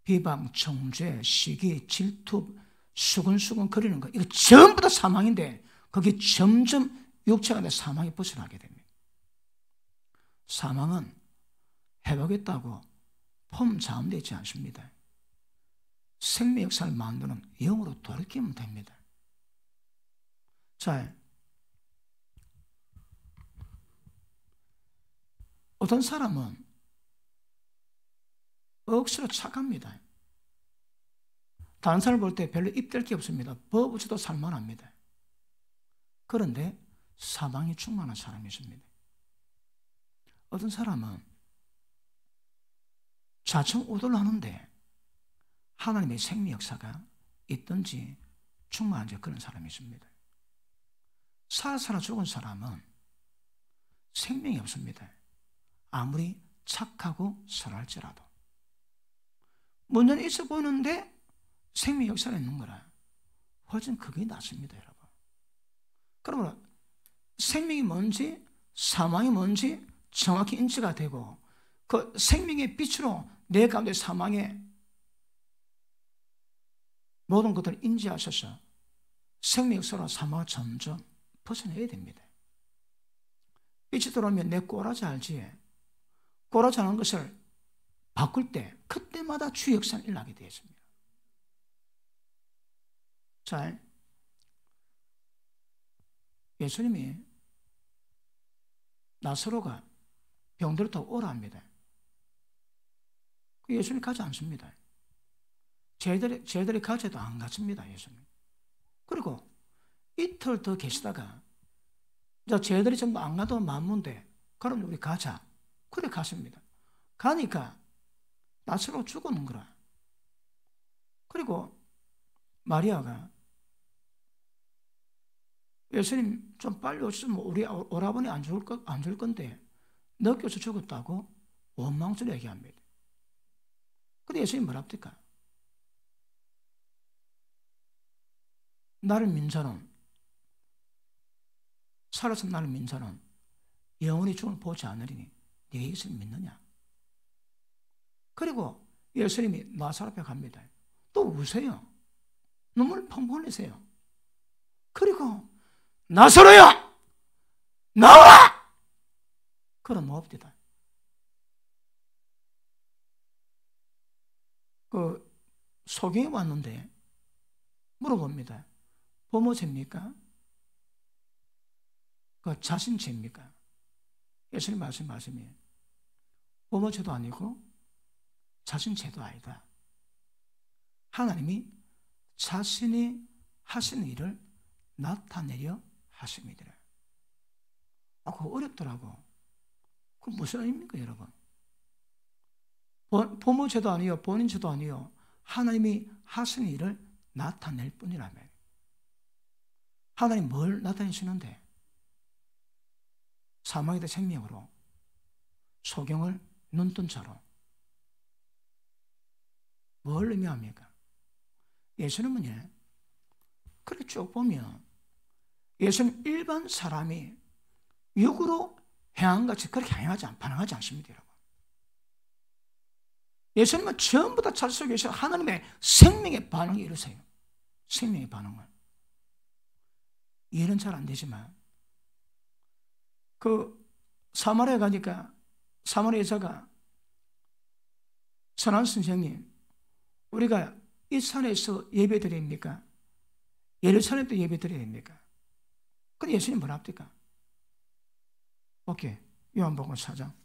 비방, 정죄, 시기, 질투, 수근수근 거리는 거 이거 전부 다 사망인데 거기 점점 육체가 내 사망이 벗어나게 됩니다. 사망은 회복했다고 폼 잠되지 않습니다. 생명 역사를 만드는 영으로 돌이키면 됩니다. 자, 어떤 사람은 억수로 착합니다. 다른 사람을 볼 때 별로 입댈 게 없습니다. 법 없이도 살만합니다. 그런데 사망이 충만한 사람이 있습니다. 어떤 사람은 좌청우돌을 하는데 하나님의 생명 역사가 있든지 충만한지 그런 사람이 있습니다. 살아 죽은 사람은 생명이 없습니다. 아무리 착하고 선할지라도 문제는 있어 보이는데 생명 역사가 있는 거라 훨씬 그게 낫습니다, 여러분. 그러면 생명이 뭔지 사망이 뭔지 정확히 인지가 되고 그 생명의 빛으로 내 가운데 사망의 모든 것들을 인지하셔서 생명으로 사망을 점점 벗어내야 됩니다. 빛이 들어오면 내 꼬라지 알지? 꼬라지 하는 것을 바꿀 때 그때마다 주의 역사는 일어나게 되어 있습니다. 자, 예수님이 나사로가 병들었다고 오라 합니다. 예수님이 가지 않습니다. 저희들이 가져도 안 갔습니다. 예수님. 그리고 이틀 더 계시다가 저희들이 전부 안 가도 만문데 그럼 우리 가자. 그래 갔습니다. 가니까 나사로 죽었는 거라. 그리고 마리아가 예수님 좀 빨리 오시면 우리 오라버니 안 죽을 건데 늦게 오셔서 죽었다고 원망스러워 얘기합니다. 근데 예수님 뭐랍니까? 나를 믿는 자는 살아서 나를 믿는 자는 영원히 죽음을 보지 않으리니 네가 이것을 믿느냐? 그리고 예수님이 나사로 앞에 갑니다. 또 우세요. 눈물 펑펑 흘리세요. 그리고 나사로야! 나와라! 그럼 뭡니다. 소경이 왔는데 물어봅니다. 부모 죄입니까? 자신 죄입니까? 예수님 말씀이에요. 부모 죄도 아니고 자신 죄도 아니다. 하나님이 자신이 하신 일을 나타내려 하십니다. 그거 어렵더라고. 그건 무슨 의미입니까, 여러분? 부모 죄도 아니요, 본인 죄도 아니요. 하나님이 하신 일을 나타낼 뿐이라며. 하나님 뭘 나타내시는데? 사망이다 생명으로, 소경을 눈뜬 자로. 뭘 의미합니까? 예수님은요, 그렇게 쭉 보면 예수님 일반 사람이 육으로 행한같이 그렇게 반응하지 않습니다, 여러분. 예수님은 전부 다 자기 속에 계신 하나님의 생명의 반응을 이루세요. 생명의 반응을. 이해는 잘 안 되지만 사마리아에 가니까 사마리아 여자가 선한 선생님, 우리가 이 산에서 예배 드립니까? 예루살렘도 예배 드려야 됩니까? 근데 예수님 뭐라 합니까? 오케이. 요한복음 4장.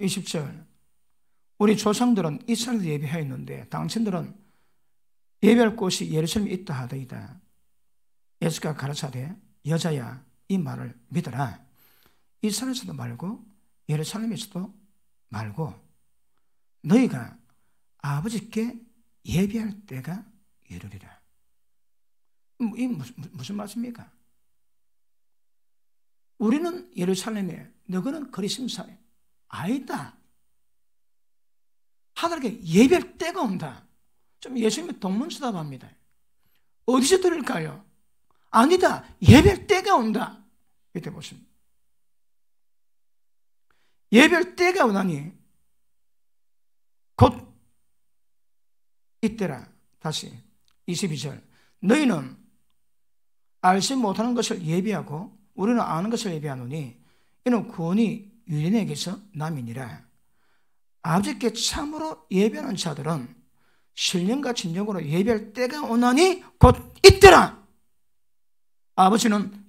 (20절) 우리 조상들은 이 산에서 예배하였는데 당신들은 예배할 곳이 예루살렘에 있다 하더이다. 예수가 가르치되 여자야 이 말을 믿어라. 이 산에서도 말고 예루살렘에서도 말고 너희가 아버지께 예배할 때가 이르리라. 이 무슨 말씀입니까? 우리는 예루살렘에, 너희는 거리심산에. 아니다. 하나님께 예배할 때가 온다. 좀 예수님이 동문서답합니다. 어디서 들을까요? 아니다. 예배할 때가 온다. 이때 보십니다. 예배할 때가 오나니 곧 이때라. 다시 22절. 너희는 알지 못하는 것을 예배하고 우리는 아는 것을 예배하노니 이는 구원이 유대인에게서 남이니라. 아버지께 참으로 예배하는 자들은 신령과 진정으로 예배할 때가 오나니 곧 이때라. 아버지는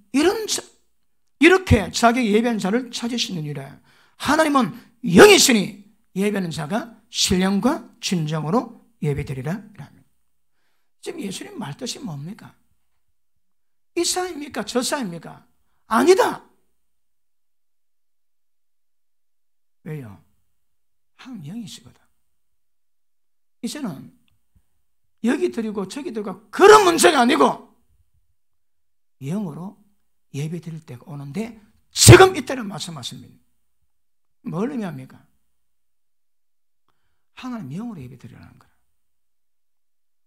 이렇게 자기 예배하는 자를 찾으시느니라. 하나님은 영이시니 예배하는 자가 신령과 진정으로 예배드리라. 지금 예수님 말뜻이 뭡니까? 이 사입니까? 저 사입니까? 아니다. 왜요? 하나님 영이시거든. 이제는 여기 드리고 저기 드리고 그런 문제가 아니고 영으로 예배 드릴 때가 오는데 지금 이때를 말씀하십니다. 뭘 의미합니까? 하나님 영으로 예배 드리라는 거예요.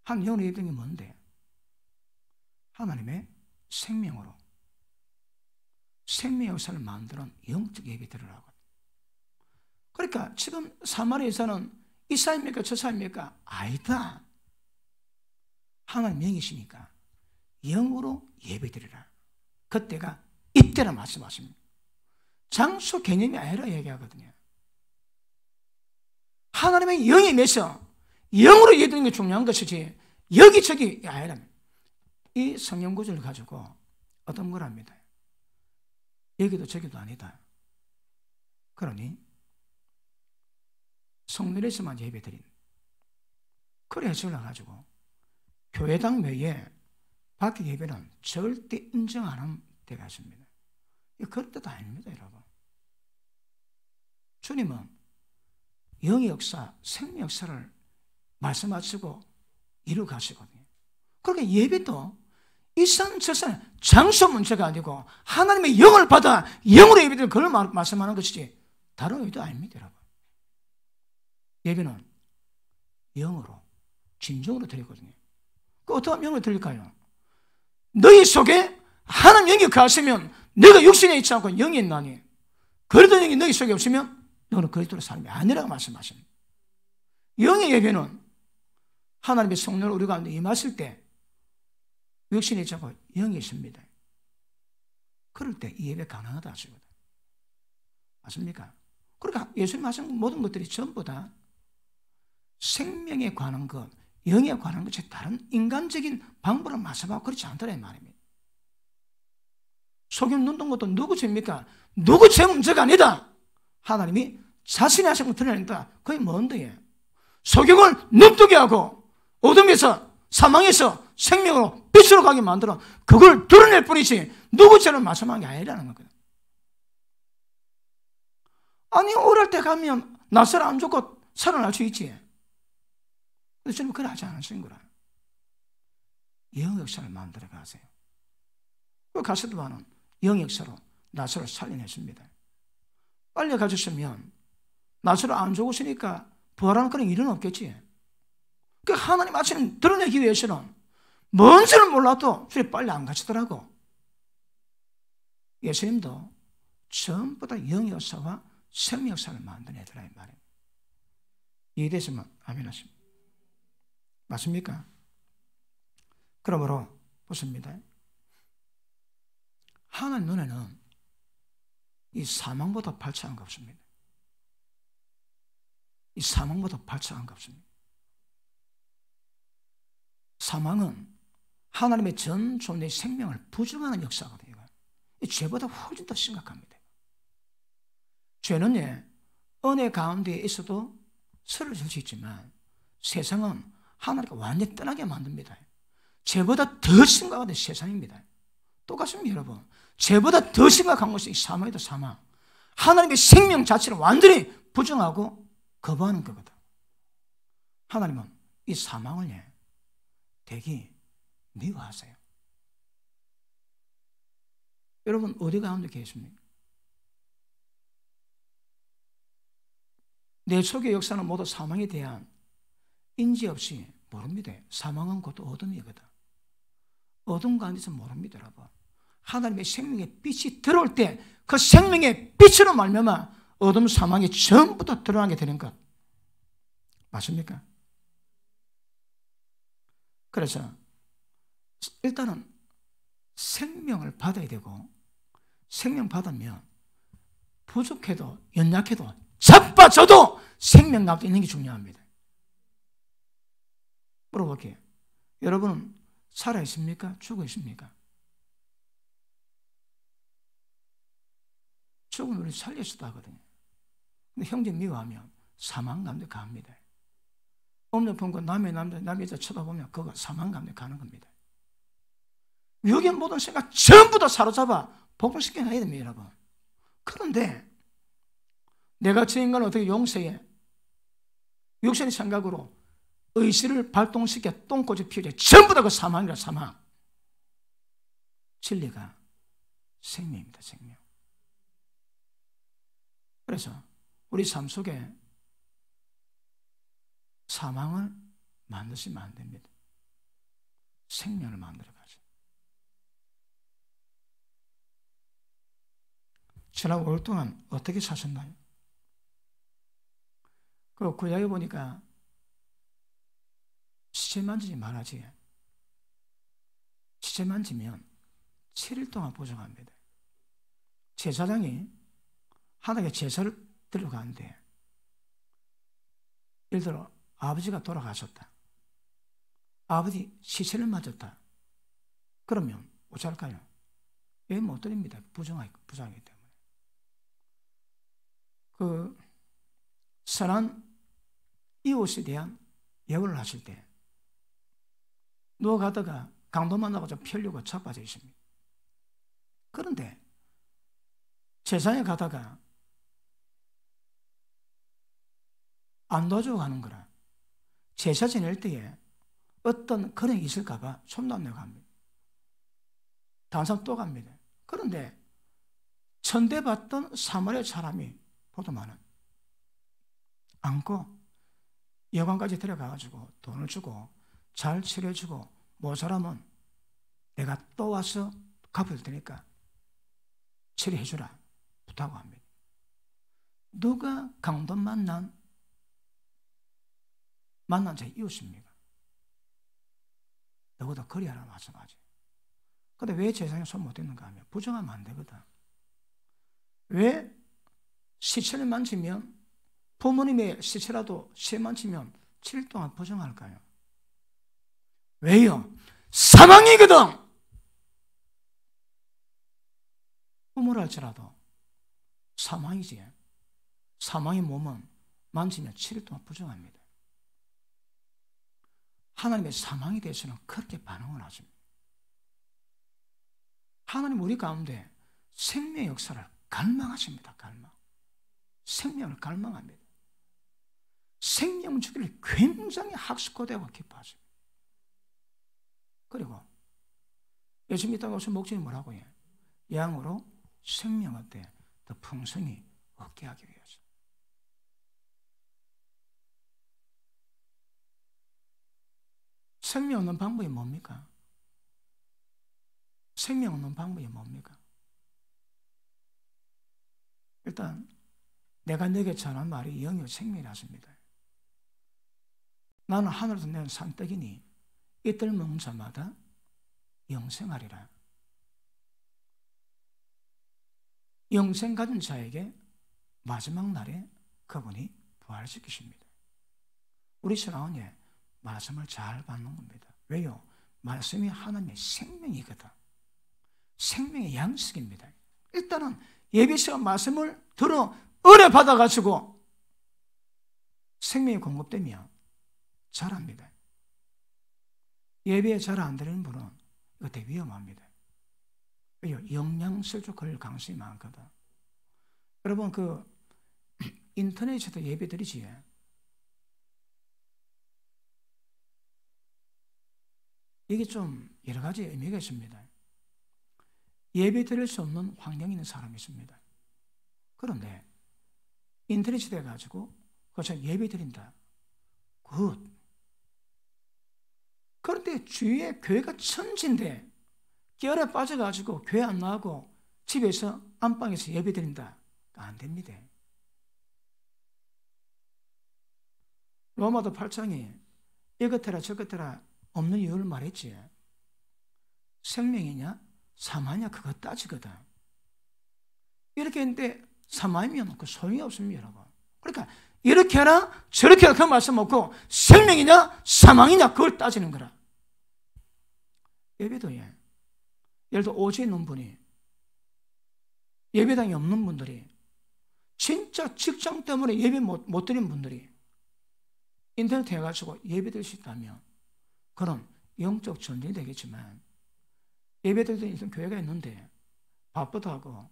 하나님 영으로 예배 드리는 게 뭔데? 하나님의 생명으로 생명의 역사를 만드는 영적 예배 드리라고. 그러니까 지금 사마리아에서는 이 사입니까 저 사입니까? 아니다. 하나님 영이시니까 영으로 예배 드리라. 그때가 이때라 말씀하십니다. 장소 개념이 아니라 얘기하거든요. 하나님의 영이 임해서 영으로 예배 드리는 게 중요한 것이지 여기저기 아니라. 이 성경 구절을 가지고 어떤 걸 합니다. 여기도 저기도 아니다. 그러니 성전에서만 예배드린 그래 해석을 교회당 외에 밖에 예배는 절대 인정 안 하는 데가 있습니다. 그런 뜻도 아닙니다, 여러분. 주님은 영의 역사, 생명 역사를 말씀하시고 이루 가시거든요. 그러니까 예배도 이 산, 저 산, 장소 문제가 아니고 하나님의 영을 받아 영으로 예배드리는 그걸 말씀하는 것이지 다른 의도 아닙니다, 여러분. 예배는 영으로, 진정으로 드리거든요. 그 어떤 영으로 드릴까요? 너희 속에 하나님 영이 거하시면 너가 육신에 있지 않고 영이 있나니 그리스도 영이 너희 속에 없으면 너는 그리스도의 사람이 아니라고 말씀하십니다. 영의 예배는 하나님의 성령을 우리 가운데 임하실 때 육신에 있지 않고 영이 있습니다. 그럴 때 이 예배 가능하다 하시거든. 맞습니까? 그러니까 예수님 하신 모든 것들이 전부 다 생명에 관한 것, 영에 관한 것이 다른 인간적인 방법으로 말씀하고 그렇지 않다는 말입니다. 소금 눈뜬 것도 누구 죄입니까? 누구 죄 문제가 아니다. 하나님이 자신이 하신 걸 드러낸다. 그게 뭔데요? 소경을 눈뜨게 하고 어둠에서 사망에서 생명으로 빛으로 가게 만들어 그걸 드러낼 뿐이지 누구 죄를 말씀한 게 아니라는 거거든. 아니 오랄 때 가면 낯설 안 죽고 살아날 수 있지. 근데 주님은 그걸 하지 않으신 거라. 영 역사를 만들어 가세요. 그 가스도와는 영 역사로 낯설을 살려냈습니다. 빨리 가졌으면 낯설을 안 죽었으니까 부활하는 그런 일은 없겠지. 그 하나님 아침에 드러내기 위해서는 뭔지는 몰라도 주님 빨리 안 가시더라고. 예수님도 전부 다 영 역사와 생명 역사를 만들어내더라 이 말이에요. 이해되시면 아멘 하십니다. 맞습니까? 그러므로 보십니다. 하나님 눈에는 이 사망보다 발차한 거 없습니다. 이 사망보다 발차한 거 없습니다. 사망은 하나님의 전 존재의 생명을 부정하는 역사거든요. 이 죄보다 훨씬 더 심각합니다. 죄는 은혜 가운데 있어도 쓰러질 수 있지만 세상은 하나님과 완전히 떠나게 만듭니다. 죄보다 더 심각한 세상입니다. 똑같습니다, 여러분. 죄보다 더 심각한 것이 사망이다, 사망. 하나님의 생명 자체를 완전히 부정하고 거부하는 거거든. 하나님은 이 사망을 되게 미워하세요. 여러분 어디 가운데 계십니까? 내 속의 역사는 모두 사망에 대한 인지 없이 모릅니다. 사망은 곧 어둠이거든. 어둠 가운데서 모릅니다, 여러분. 하나님의 생명의 빛이 들어올 때 그 생명의 빛으로 말미암아 어둠 사망이 전부 다 드러나게 되는 것. 맞습니까? 그래서 일단은 생명을 받아야 되고 생명 받으면 부족해도 연약해도 자빠져도 생명 가운데 있는 게 중요합니다. 물어볼게요. 여러분은 살아 있습니까? 죽어 있습니까? 죽은 우리 살렸어도 하거든요. 근데 형제 미워하면 사망 가운데 갑니다. 없는 본 거 남의 여자 쳐다보면 그거 사망 가운데 가는 겁니다. 여기 모든 생각 전부 다 사로잡아 복종시켜놔야 됩니다, 여러분. 그런데 내가 저 인간을 어떻게 용서해? 육신의 생각으로 의지를 발동시켜 똥꼬지 피우자 전부 다 그 사망이라 사망. 진리가 생명입니다. 생명. 그래서 우리 삶 속에 사망을 만드시면 안 됩니다. 생명을 만들어 가죠. 지난 5일 동안 어떻게 사셨나요? 그 구약에 보니까 시체 만지지 말아지. 시체 만지면 7일 동안 부정합니다. 제사장이 하나님께 제사를 드리러 가는데, 예를 들어 아버지가 돌아가셨다. 아버지 시체를 맞았다. 그러면 어쩔까요? 왜 못 드립니다. 부정하기 때문에. 그 선한 이웃에 대한 예언을 하실 때 누워 가다가 강도 만나고 좀 펴려고 자빠져 있습니다. 그런데 세상에 가다가 안 도와주고 가는 거라 제사 지낼 때에 어떤 그런 게 있을까봐 손도 안 내고 갑니다. 다른 사람 또 갑니다. 그런데 천대받던 사마리아 사람이 보도만은 안고 여관까지 데려가가지고 돈을 주고 잘 치료해주고 모자라면 내가 또 와서 갚을 테니까 치료해주라 부탁하고 합니다. 누가 강도 만난 자의 이웃입니까? 너보다 거리하라 마찬가지. 근데 왜 세상에 손 못 댔는가 하면 부정하면 안 되거든. 왜 시체를 만지면 부모님의 시체라도 시체 만지면 7일 동안 부정할까요? 왜요? 사망이거든. 부모를 할지라도 사망이지. 사망의 몸은 만지면 7일 동안 부정합니다. 하나님의 사망에 대해서는 그렇게 반응을 하십니다. 하나님 우리 가운데 생명의 역사를 갈망하십니다. 갈망. 생명을 갈망합니다. 생명 주기를 굉장히 학습고대하고 기뻐하십니다. 그리고 예수 믿다가 오신 목적이 뭐라고 해요? 양으로 생명을 더 풍성히 얻게 하기 위해서. 생명 얻는 방법이 뭡니까? 생명 얻는 방법이 뭡니까? 일단 내가 내게 전한 말이 영이요 생명이라습니다. 나는 하늘에서 내린 산떡이니 이들 먹는 자마다 영생하리라. 영생 가진 자에게 마지막 날에 그분이 부활시키십니다. 우리 신앙은 말씀을 잘 받는 겁니다. 왜요? 말씀이 하나님의 생명이거든. 생명의 양식입니다. 일단은 예배 시간 말씀을 들어 은혜 받아가지고 생명이 공급되면 잘합니다. 예배에 잘 안 드리는 분은 이거 되게 위험합니다. 왜요? 영양실조 걸릴 가능성이 많거든. 여러분 인터넷에도 예배 드리지. 이게 좀 여러 가지 의미가 있습니다. 예배 드릴 수 없는 환경이 있는 사람이 있습니다. 그런데 인터넷이 돼가지고 그것을 예배 드린다. 굿. 그런데 주위에 교회가 천지인데 깨알에 빠져가지고 교회 안 나가고 집에서 안방에서 예배 드린다. 안 됩니다. 로마도 8장이 이것해라 저것해라 없는 이유를 말했지. 생명이냐 사망이냐 그거 따지거든. 이렇게 했는데 사망이면 그 소용이 없습니다. 여러분. 그러니까 이렇게 해라 저렇게 해라 그 말씀 없고 생명이냐 사망이냐 그걸 따지는 거라. 예배도 예를 들어 오지에 있는 분이 예배당이 없는 분들이 진짜 직장 때문에 예배 못 드린 분들이 인터넷 해가지고 예배 드릴 수 있다면 그런 영적 전쟁이 되겠지만 예배 드릴 수 있는 교회가 있는데 바쁘다고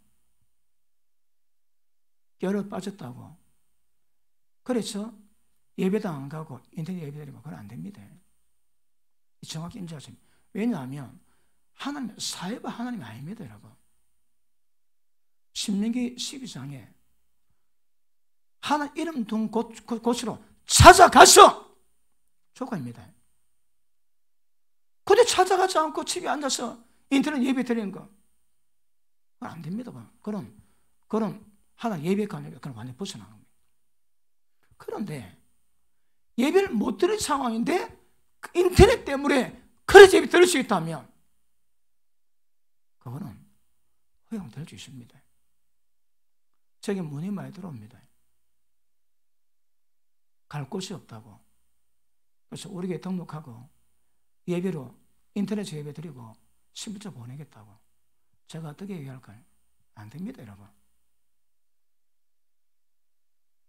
열을 빠졌다고 그래서 예배당 안 가고 인터넷 예배 드리면 그건 안 됩니다. 정확히 인지하십니다. 왜냐하면 하나님 사회가 하나님이 아닙니다. 여러분. 신명기 12장에 하나 이름 둔 곳으로 찾아가서 조건입니다. 근데 찾아가지 않고 집에 앉아서 인터넷 예배 드리는 거 안 됩니다. 그런 하나 예배 관념이 그런 완전히 벗어난 겁니다. 그런데 예배를 못 드릴 상황인데 인터넷 때문에 그래서 예배 드릴 수 있다면 그거는 허용될 수 있습니다. 제게 문의 많이 들어옵니다. 갈 곳이 없다고. 그래서 우리 교회 등록하고 예배로 인터넷에 예배 드리고 11조 보내겠다고. 제가 어떻게 얘기할까요? 안 됩니다, 여러분.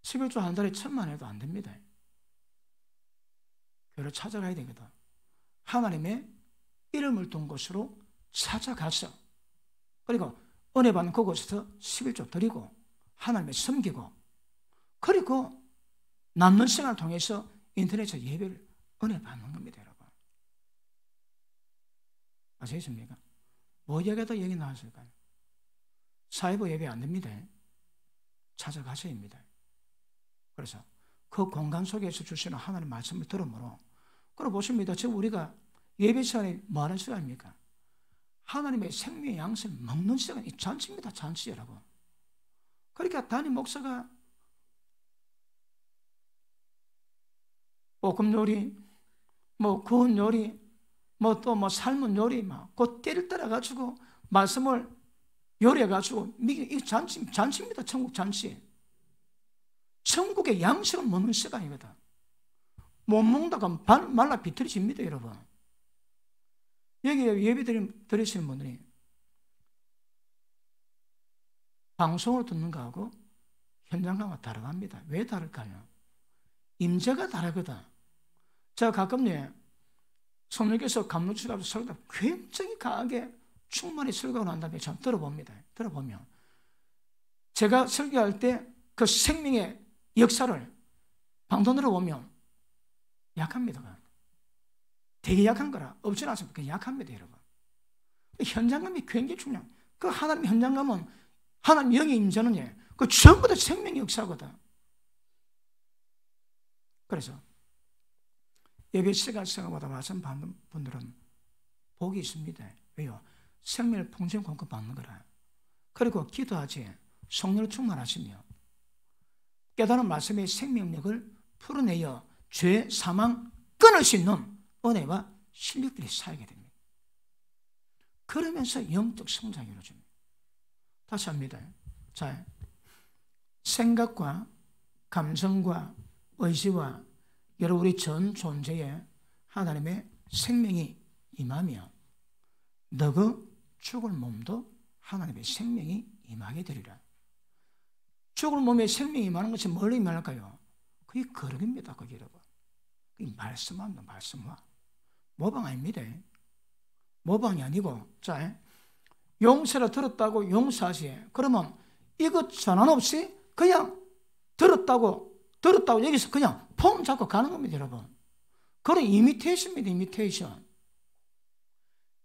11조 한 달에 1,000만 해도 안 됩니다. 교회를 찾아가야 되거든. 하나님의 이름을 둔 곳으로 찾아가서 그리고 은혜 받는 그곳에서 11조 드리고 하나님을 섬기고 그리고 남는 시간을 통해서 인터넷에서 예배를 은혜 받는 겁니다, 여러분. 아시겠습니까? 뭐 얘기하다 얘기 나왔을까요? 사회부 예배 안 됩니다. 찾아가셔야 합니다. 그래서 그 공간 속에서 주시는 하나님의 말씀을 들으므로 그럼 보십니다. 지금 우리가 예배 시간에 뭐 하는 시간입니까? 하나님의 생명의 양식을 먹는 시간이 잔치입니다. 잔치, 여러분. 그러니까 담임 목사가 볶음 요리, 뭐 구운 요리, 뭐 또 뭐 삶은 요리, 그 때를 따라가지고 말씀을 요리해가지고 이 잔치입니다. 천국 잔치. 천국의 양식을 먹는 시간이거든. 못 먹다가 말라 비틀어집니다, 여러분. 여기 예배 드리시는 분들이 방송을 듣는 거하고 현장감과 다르답니다. 왜 다를까요? 임재가 다르거든. 제가 가끔 성령께서 감동주가 설교가 굉장히 강하게 충만히 설교하고 난 다음에 참 들어봅니다. 들어보면 제가 설교할 때 그 생명의 역사를 방송으로 보면 약합니다. 되게 약한 거라 없진 않습니다. 약합니다, 여러분. 현장감이 굉장히 중요해요. 그 하나님 현장감은 하나님 영의 임재는 그 전부 다 생명의 역사거든. 그래서 예배 시간 생각보다 말씀 받는 분들은 복이 있습니다. 왜요? 생명을 풍성 공급 받는 거라. 그리고 기도하지 성령을 충만하시며 깨달은 말씀의 생명력을 풀어내어 죄, 사망 끊을 수 있는 은혜와 실력들이 쌓이게 됩니다. 그러면서 영적 성장이 이루어집니다. 다시 합니다. 자, 생각과 감정과 의지와 여러 우리 전 존재에 하나님의 생명이 임하며 너그 죽을 몸도 하나님의 생명이 임하게 되리라. 죽을 몸에 생명이 임하는 것이 뭘로 임할까요? 그게 거룩입니다. 그게 여러분. 그게 말씀합니다. 말씀화. 모방 아닙니다. 모방이 아니고 자, 용서를 들었다고 용서하시. 그러면 이것 전환 없이 그냥 들었다고 여기서 그냥 폼 잡고 가는 겁니다, 여러분. 그런 이미테이션입니다, 이미테이션.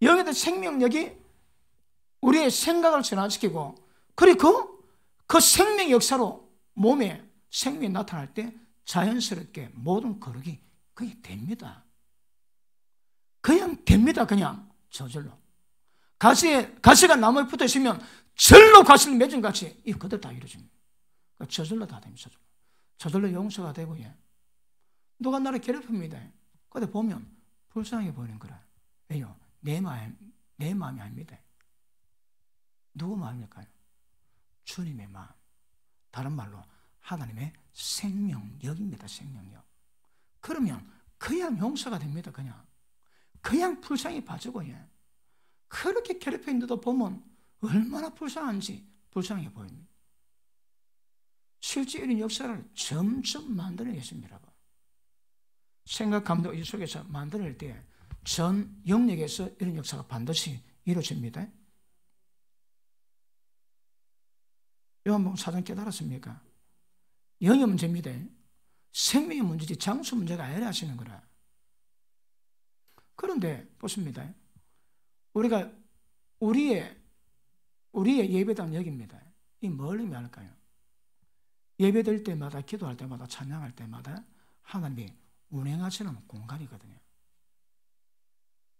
여기다 생명력이 우리의 생각을 전환시키고 그리고 그 생명 역사로 몸에 생명이 나타날 때 자연스럽게 모든 거룩이 그게 됩니다. 그냥 됩니다. 그냥 저절로. 가시가 나무에 붙어 있으면 절로 가시를 맺은 같이 이 그대로 다 이루어집니다. 저절로 다 됩니다. 저절로 용서가 되고 누가 나를 괴롭힙니다. 그때 보면 불쌍해 보이는 거라. 왜요? 내 마음이 아닙니다. 누구 마음일까요? 주님의 마음. 다른 말로 하나님의 생명력입니다. 생명력. 그러면 그냥 용서가 됩니다. 그냥 불쌍히 봐주고 그렇게 괴롭혀 있는데도 보면 얼마나 불쌍한지 불쌍해 보입니다. 실제 이런 역사를 점점 만들어내겠습니다. 생각, 감동 이 속에서 만들 때 전 영역에서 이런 역사가 반드시 이루어집니다. 요한복음 4장 깨달았습니까? 영의 문제입니다. 생명의 문제지 장수 문제가 아니라 하시는 거라. 그런데 보십니다. 우리가 우리의 예배당 여기입니다. 이 뭘 의미할까요? 예배드릴 때마다, 기도할 때마다, 찬양할 때마다 하나님이 운행하시는 공간이거든요.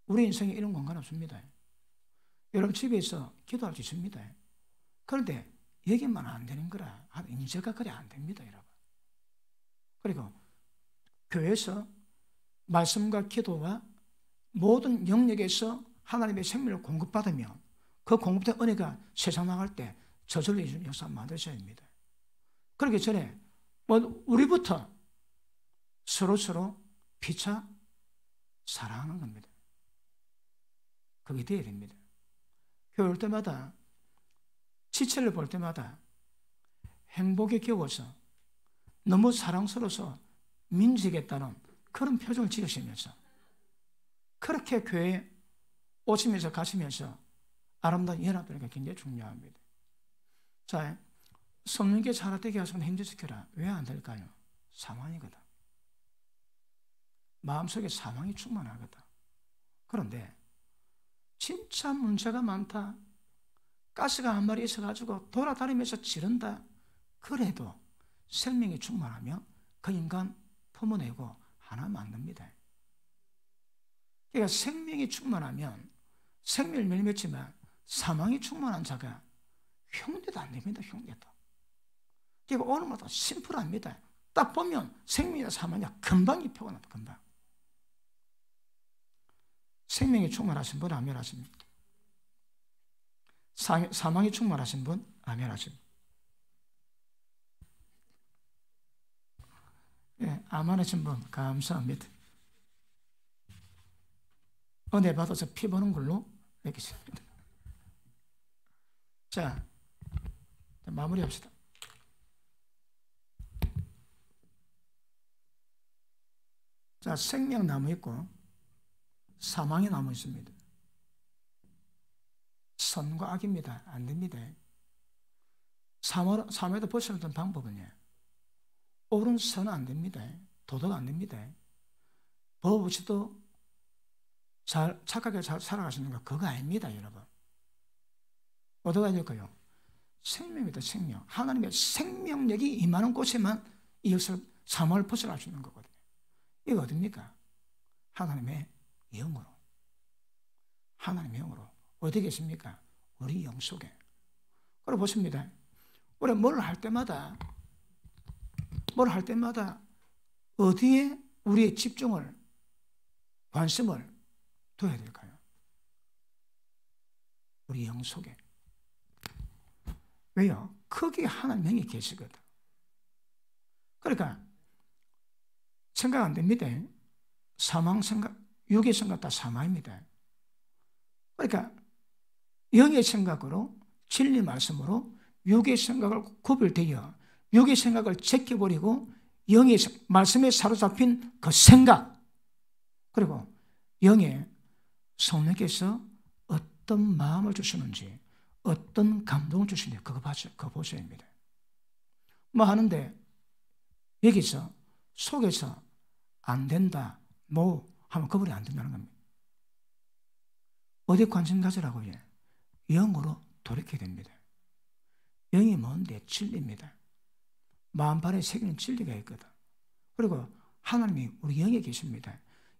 우리 인생에 이런 공간 없습니다. 여러분 집에서 기도할 수 있습니다. 그런데 여기만 안 되는 거라. 인재가 그래 안 됩니다, 여러분. 그리고 교회에서 말씀과 기도와 모든 영역에서 하나님의 생명을 공급받으며 그 공급된 은혜가 세상 나갈 때 저절로 이루는 역사 만드셔야 됩니다. 그러기 전에 우리부터 서로 피차 사랑하는 겁니다. 그게 돼야 됩니다. 교회 올 때마다, 지체를 볼 때마다 행복에 겨워서 너무 사랑스러워서 민지겠다는 그런 표정을 지으시면서 그렇게 교회에 오시면서 가시면서 아름다운 연합되는 게 굉장히 중요합니다. 자, 성령께 자라되게 하시면 힘들시켜라. 왜 안 될까요? 사망이거든. 마음속에 사망이 충만하거든. 그런데 진짜 문제가 많다. 가스가 한 마리 있어가지고 돌아다니면서 지른다. 그래도 생명이 충만하면 그 인간 품어내고 하나 만듭니다. 그러니까 생명이 충만하면 생명을 맺지만 사망이 충만한 자가 흉내도 안 냅니다. 흉내도. 그러니까 오늘마다 심플합니다. 딱 보면 생명이나 사망이 금방 입혀가 나다. 금방. 생명이 충만하신 분 아멘 하십니까? 사망이 충만하신 분 아멘 하십니까? 예, 아멘 하신 분 감사합니다. 은혜 받아서 피 보는 걸로 여기십니다. 자, 마무리합시다. 자, 생명나무 있고 사망의 나무 있습니다. 선과 악입니다. 안 됩니다. 사망에도 벗어나는 방법은요, 옳은 선은 안 됩니다. 도덕 안 됩니다. 법 없이도 착하게 잘 살아가시는 거 그거 아닙니다, 여러분. 어디가 될까요? 생명이다, 생명. 하나님의 생명력이 임하는 곳에만 이 역사를, 사망을 벗어날 수 있는 거거든요. 이거 어딥니까? 하나님의 영으로. 하나님의 영으로. 어디 계십니까? 우리 영 속에. 그리고 보십니다. 우리 뭘 할 때마다 어디에 우리의 집중을, 관심을 둬야 될까요? 우리 영 속에. 왜요? 거기에 하나님의 영이 계시거든. 그러니까 생각 안 됩니다. 사망 생각, 육의 생각 다 사망입니다. 그러니까 영의 생각으로, 진리 말씀으로 육의 생각을 구별되어 육의 생각을 제껴버리고 영의 말씀에 사로잡힌 그 생각, 그리고 영의 성령께서 어떤 마음을 주시는지, 어떤 감동을 주시는지 그거 보셔야 합니다. 뭐 하는데 여기서 속에서 안 된다, 뭐 하면 그분이 안 된다는 겁니다. 어디 관심 가지라고요? 영으로 돌이켜야 됩니다. 영이 뭔데? 진리입니다. 마음판에 새기는 진리가 있거든. 그리고 하나님이 우리 영에 계십니다.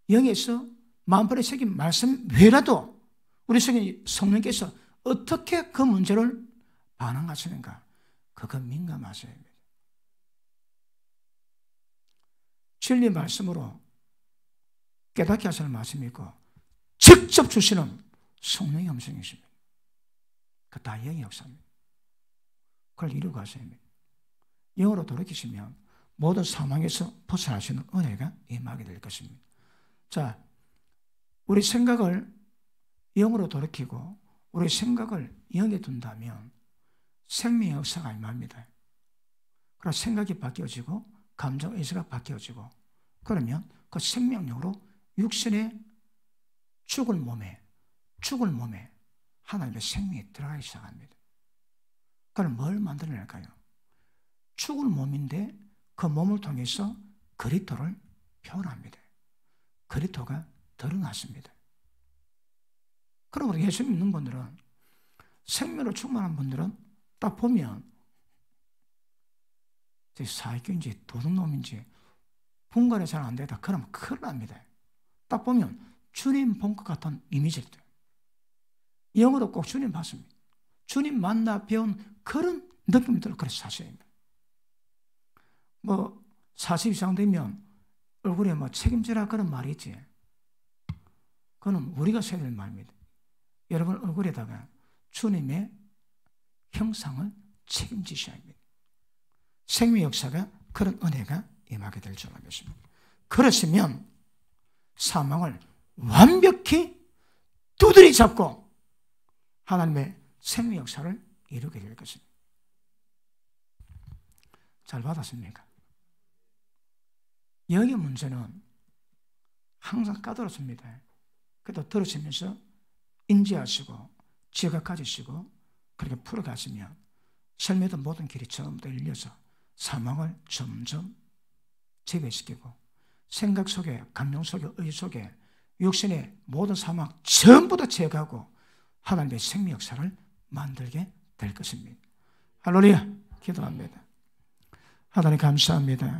영에서 마음판에 새긴 말씀 외라도 우리 속에 성령께서 어떻게 그 문제를 반응하시는가, 그거 민감하셔야 합니다. 진리 말씀으로 깨닫게 하시는 말씀이 있고 직접 주시는 성령의 음성이십니다. 그 다 영의 역사입니다. 그걸 이루고 가셔야 합니다. 영으로 돌이키시면 모든 사망에서 벗어나시는 은혜가 임하게 될 것입니다. 자, 우리 생각을 영으로 돌이키고 우리 생각을 영에 둔다면 생명의 역사가 임합니다. 그래서 생각이 바뀌어지고 감정, 의지가 바뀌어지고, 그러면 그 생명력으로 육신의 죽을 몸에 하나님의 생명이 들어가기 시작합니다. 그럼 뭘 만들어낼까요? 죽을 몸인데 그 몸을 통해서 그리스도를 표현합니다. 그리스도가 드러났습니다. 그러므로 예수 믿는 분들은, 생명으로 충만한 분들은 딱 보면 사기꾼인지 도둑놈인지 분간이 잘 안 되다 그러면 큰일 납니다. 딱 보면 주님 본 것 같은 이미지일 때 영어로 꼭 주님 봤습니다. 주님 만나 배운 그런 느낌이 들어. 그래서 사실입니다. 40 이상 되면 얼굴에 책임지라 그런 말이 있지. 그거는 우리가 써야 될 말입니다. 여러분 얼굴에다가 주님의 형상을 책임지셔야 합니다. 생명 역사가 그런 은혜가 임하게 될 줄 믿습니다. 그렇으면 사망을 완벽히 두드리 잡고 하나님의 생명 역사를 이루게 될 것입니다. 잘 받았습니까? 여기 문제는 항상 까다롭습니다. 그래도 들으시면서 인지하시고 지혜가 가지시고 그렇게 풀어가시면 삶의 모든 길이 처음부터 열려서 사망을 점점 제거시키고 생각 속에, 감정 속에, 의 속에 육신의 모든 사망 전부 다 제거하고 하나님의 생명 역사를 만들게 될 것입니다. 할렐루야! 기도합니다. 하나님 감사합니다.